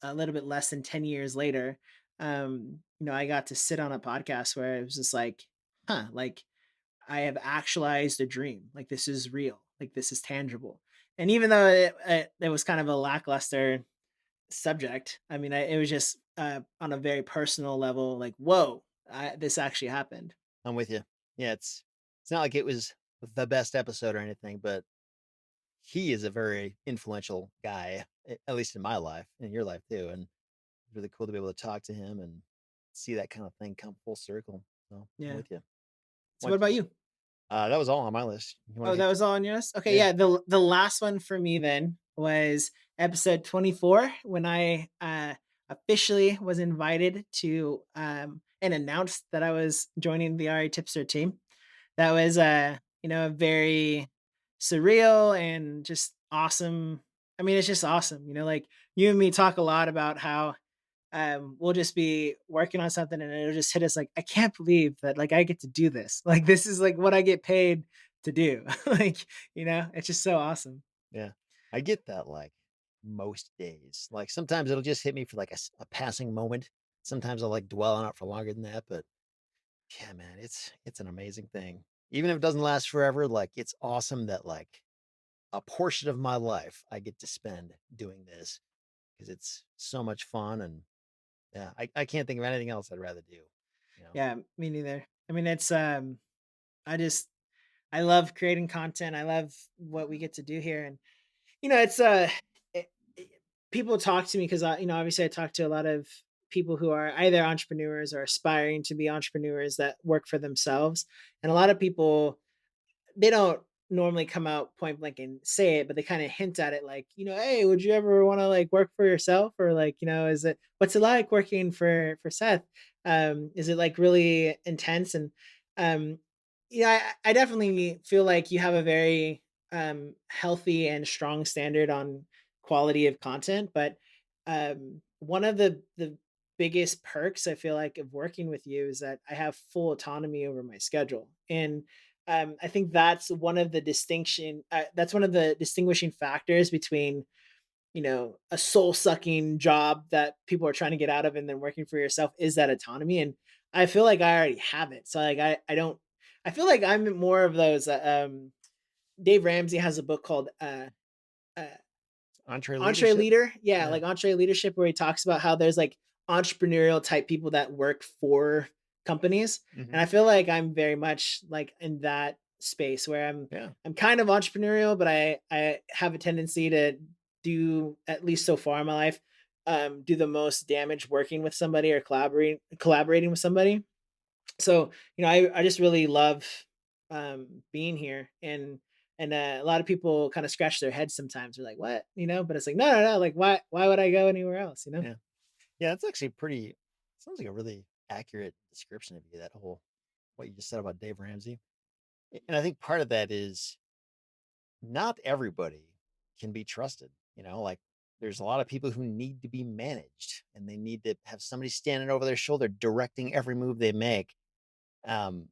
a little bit less than 10 years later, I got to sit on a podcast where it was just like, huh, like I have actualized a dream. Like this is real. Like this is tangible. And even though it was kind of a lackluster subject, I mean, it was just on a very personal level. Like, whoa, this actually happened. I'm with you. Yeah, it's not like it was the best episode or anything, but he is a very influential guy, at least in my life, in your life too. And it's really cool to be able to talk to him and see that kind of thing come full circle. So I'm Yeah. with you. So, what What about you? that was all on my list. You want Oh, to hit? that was all on yours? Okay, Yeah. yeah, the last one for me then was episode 24 when I, officially was invited to, and announced that I was joining the RA Tipster team. That was, a very surreal and just awesome. I mean, it's just awesome, like, you and me talk a lot about how we'll just be working on something and it'll just hit us like, I can't believe that like I get to do this. Like this is like what I get paid to do. Like, it's just so awesome. Yeah. I get that like most days. Like sometimes it'll just hit me for like a passing moment. Sometimes I'll like dwell on it for longer than that, but yeah, man, it's an amazing thing. Even if it doesn't last forever, like it's awesome that like a portion of my life I get to spend doing this because it's so much fun and yeah, I can't think of anything else I'd rather do. You know, Yeah, me neither. I mean, it's I just I love creating content. I love what we get to do here. And it's it, it- people talk to me because obviously I talk to a lot of people who are either entrepreneurs or aspiring to be entrepreneurs that work for themselves. And a lot of people, they don't normally come out point blank and say it, but they kind of hint at it like, hey, would you ever want to like work for yourself? Or like, is it what's it like working for Seth? Is it like really intense? And um, I definitely feel like you have a very healthy and strong standard on quality of content, but one of the biggest perks I feel like of working with you is that I have full autonomy over my schedule. And I think that's one of the distinguishing factors between a soul sucking job that people are trying to get out of and then working for yourself is that autonomy. And I feel like I already have it. So like I don't I feel like I'm more of those. Dave Ramsey has a book called uh, entree Entre leadership. Leader, yeah, Yeah. like Entre Leadership, where he talks about how there's like entrepreneurial type people that work for companies, Hmm. and I feel like I'm very much like in that space where I'm Yeah. I'm kind of entrepreneurial, but I have a tendency to do, at least so far in my life, do the most damage working with somebody or collaborating with somebody. So I just really love being here. And a lot of people kind of scratch their heads sometimes. They're like, what? But it's like, no, no, no. Like, why would I go anywhere else? Yeah. Yeah. That's actually pretty. Sounds like a really accurate description of you. That whole what you just said about Dave Ramsey, and I think part of that is not everybody can be trusted. Like there's a lot of people who need to be managed and they need to have somebody standing over their shoulder directing every move they make. Um,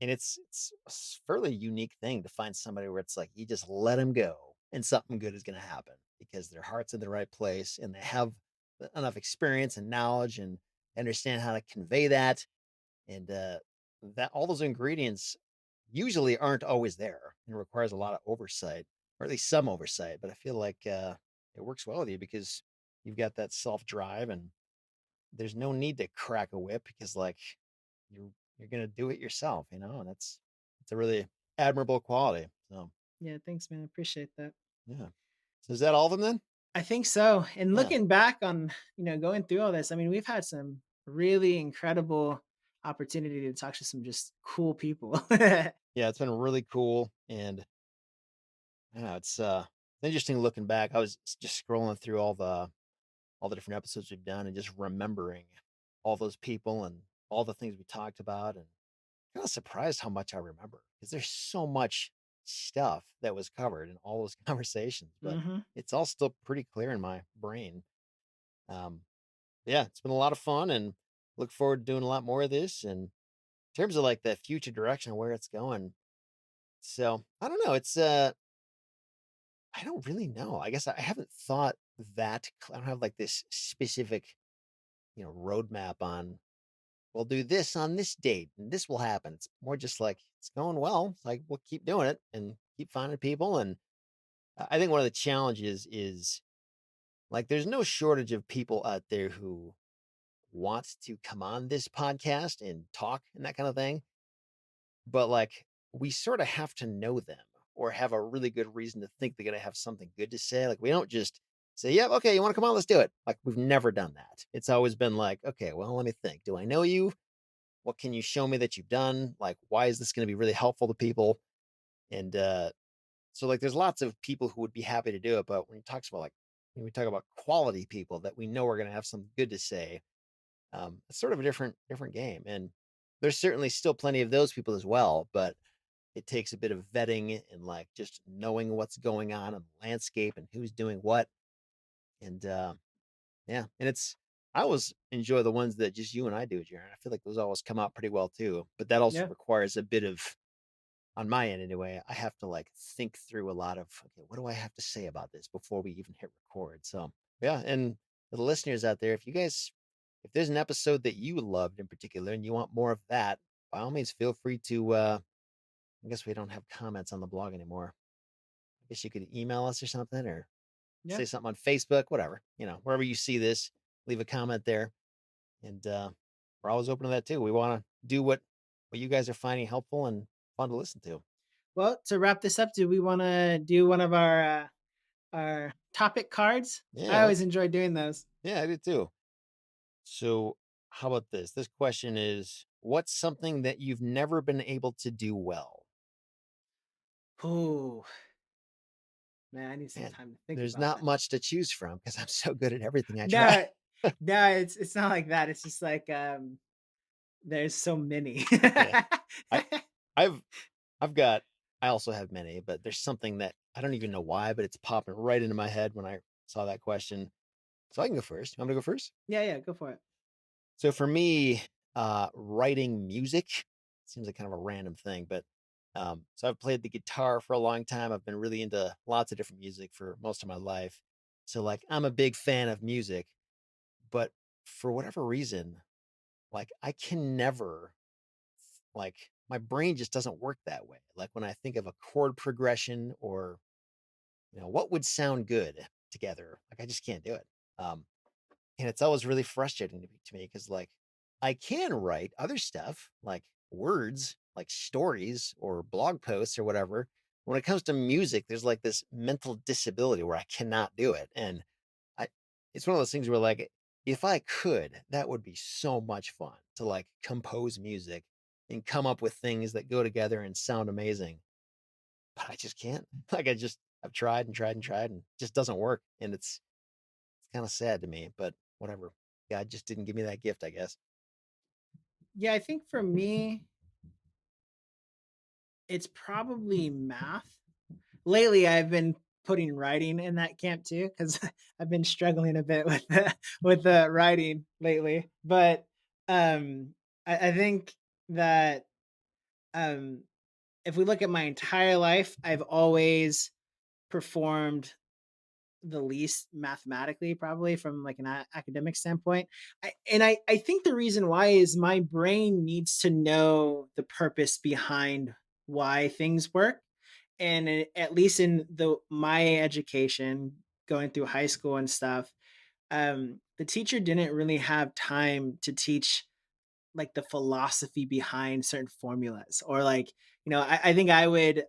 and it's a fairly unique thing to find somebody where it's like you just let them go and something good is going to happen because their heart's in the right place and they have enough experience and knowledge and understand how to convey that. and that all those ingredients usually aren't always there and requires a lot of oversight, or at least some oversight. But I feel like it works well with you because you've got that self drive, and there's no need to crack a whip because like you're gonna do it yourself, and that's it's a really admirable quality. So Yeah, thanks, man. I appreciate that. yeah. So is that all of them then? I think so. And Yeah. looking back on, going through all this, I mean, we've had some really incredible opportunity to talk to some just cool people. Yeah, it's been really cool. And yeah, it's interesting looking back. I was just scrolling through all the different episodes we've done and just remembering all those people and all the things we talked about, and kind of surprised how much I remember because there's so much stuff that was covered in all those conversations, but Hmm. it's all still pretty clear in my brain. Um, yeah, it's been a lot of fun, and look forward to doing a lot more of this. And in terms of like the future direction of where it's going, so I don't know. I don't really know. I guess I haven't thought that. I don't have like this specific, roadmap on we'll do this on this date and this will happen. It's more just like it's going well. It's like we'll keep doing it and keep finding people. And I think one of the challenges is like there's no shortage of people out there who want to come on this podcast and talk and that kind of thing. But like we sort of have to know them or have a really good reason to think they're gonna have something good to say. Like we don't just say, "Yep, okay, you want to come on? Let's do it." Like we've never done that. It's always been like, "Okay, well, let me think. Do I know you? What can you show me that you've done? Like, why is this going to be really helpful to people?" And so, like, there's lots of people who would be happy to do it. But when we talk about quality people that we know are going to have something good to say, it's sort of a different game. And there's certainly still plenty of those people as well. But it takes a bit of vetting and like just knowing what's going on in the landscape and who's doing what. And yeah, and I always enjoy the ones that just you and I do, Jaron. I feel like those always come out pretty well too. But that also Yeah. requires a bit of, on my end anyway, I have to like think through a lot of, okay, what do I have to say about this before we even hit record? So yeah, and for the listeners out there, if there's an episode that you loved in particular and you want more of that, by all means, feel free to. I guess we don't have comments on the blog anymore. I guess you could email us or something, or Yeah. say something on Facebook, whatever. Wherever you see this, leave a comment there. And we're always open to that too. We want to do what you guys are finding helpful and fun to listen to. Well, to wrap this up, do we want to do one of our topic cards? I Yeah, always enjoy doing those. yeah, I do too. So, how about this? This question is, what's something that you've never been able to do well? Oh man, I need some Man, time to think there's about not that. much to choose from because I'm so good at everything I try. No, no, it's not like that. It's just like there's so many. Yeah, I, I've, I've got. I also have many, but there's something that I don't even know why, but it's popping right into my head when I saw that question. So I can go first. You want me to go first? Yeah, yeah, go for it. So for me, writing music seems like kind of a random thing, but so I've played the guitar for a long time. I've been really into lots of different music for most of my life. So like I'm a big fan of music, but for whatever reason, like I can never like my brain just doesn't work that way. Like when I think of a chord progression or what would sound good together, like I just can't do it. Um, And it's always really frustrating to me because, like, I can write other stuff like words, like stories or blog posts or whatever. When it comes to music, there's like this mental disability where I cannot do it. And I, it's one of those things where, like, if I could, that would be so much fun to like compose music and come up with things that go together and sound amazing. But I just can't. I've tried and tried and tried and it just doesn't work. And it's kinda sad to me, but whatever. God just didn't give me that gift, I guess. Yeah, I think for me, it's probably math. Lately, I've been putting writing in that camp too because I've been struggling a bit with the writing lately. But I think that um, if we look at my entire life, I've always performed the least mathematically, probably from like an academic standpoint. I think the reason why is my brain needs to know the purpose behind why things work. And at least in the my education, going through high school and stuff, the teacher didn't really have time to teach like the philosophy behind certain formulas, or like, I think I would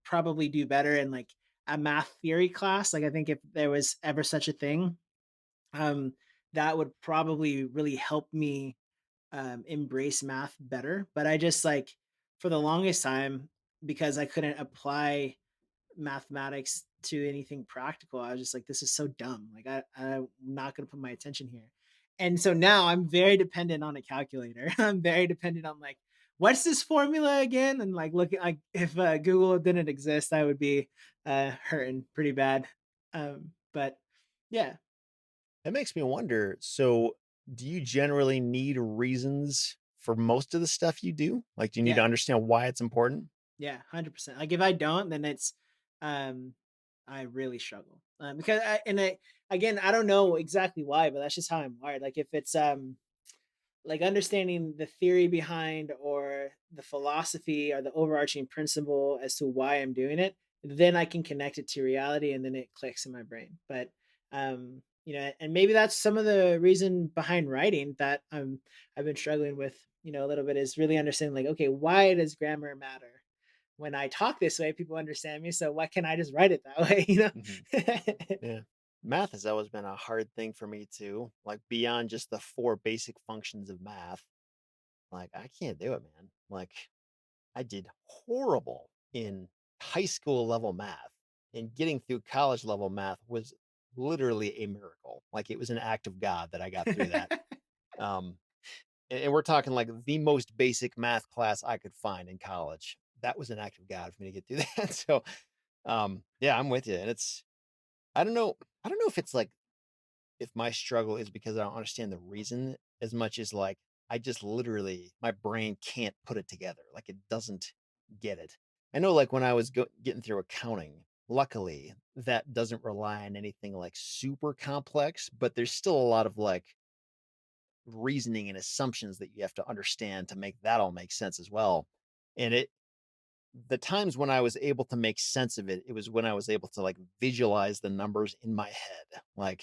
probably do better in like a math theory class. Like, I think if there was ever such a thing, um that would probably really help me embrace math better. But I just like, for the longest time, because I couldn't apply mathematics to anything practical, I was just like, this is so dumb. Like, I'm not going to put my attention here. And so now I'm very dependent on a calculator. I'm very dependent on like, what's this formula again? And like, looking like, if Google didn't exist, I would be hurting pretty bad. But yeah, That makes me wonder. So, do you generally need reasons for most of the stuff you do? Like, do you need to yeah. understand why it's important? Yeah, 100%. Like, if I don't, then um, I really struggle. Because again, I don't know exactly why, but that's just how I'm wired. Like, if it's like understanding the theory behind, or the philosophy, or the overarching principle as to why I'm doing it, then I can connect it to reality, and then it clicks in my brain. But and maybe that's some of the reason behind writing that I've been struggling with, a little bit, is really understanding like, okay, why does grammar matter? When I talk this way, people understand me. So why can't I just write it that way? Mhm. Yeah. Math has always been a hard thing for me too. Like, beyond just the four basic functions of math, like, I can't do it, man. Like, I did horrible in high school level math, and getting through college level math was literally a miracle. Like, it was an act of God that I got through that. Um, and we're talking like the most basic math class I could find in college. That was an act of God for me to get through that. So, yeah, I'm with you. And I don't know, I don't know if it's like, if my struggle is because I don't understand the reason as much as like, I just literally, my brain can't put it together. Like, it doesn't get it. I know, like, when I was getting through accounting, luckily that doesn't rely on anything like super complex, but there's still a lot of like reasoning and assumptions that you have to understand to make that all make sense as well. And the times when I was able to make sense of it, it was when I was able to like visualize the numbers in my head. Like,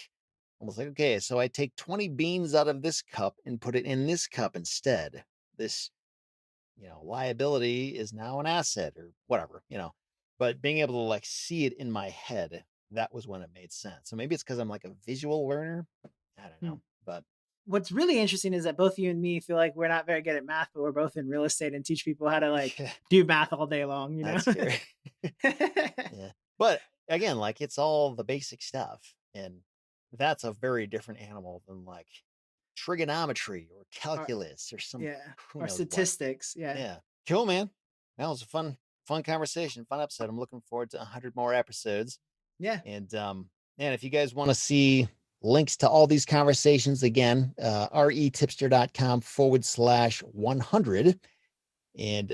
almost like, okay, so I take 20 beans out of this cup and put it in this cup instead. This, liability is now an asset or whatever. But being able to like see it in my head, that was when it made sense. So maybe it's because I'm like a visual learner. I don't Hmm. know. But What's really interesting is that both you and me feel like we're not very good at math, but we're both in real estate and teach people how to like yeah, do math all day long, that's scary. Yeah. But again, like, it's all the basic stuff. And that's a very different animal than like trigonometry or or, calculus or some yeah, who or knows what. statistics. Yeah. Yeah. Cool, man. That was a fun conversation, fun episode. I'm looking forward to 100 more episodes. Yeah. And and if you guys want to see links to all these conversations again, retipster.com/100. And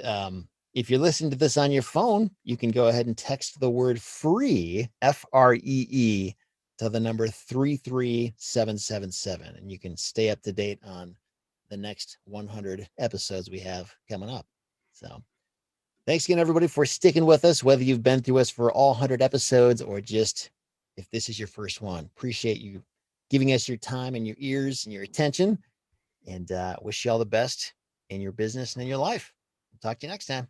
if you're listening to this on your phone, you can go ahead and text the word free, FREE, to the number 33777. And you can stay up to date on the next 100 episodes we have coming up. So thanks again, everybody, for sticking with us, whether you've been through us for all 100 episodes or just if this is your first one. Appreciate you giving us your time and your ears and your attention. And wish you all the best in your business and in your life. Talk to you next time.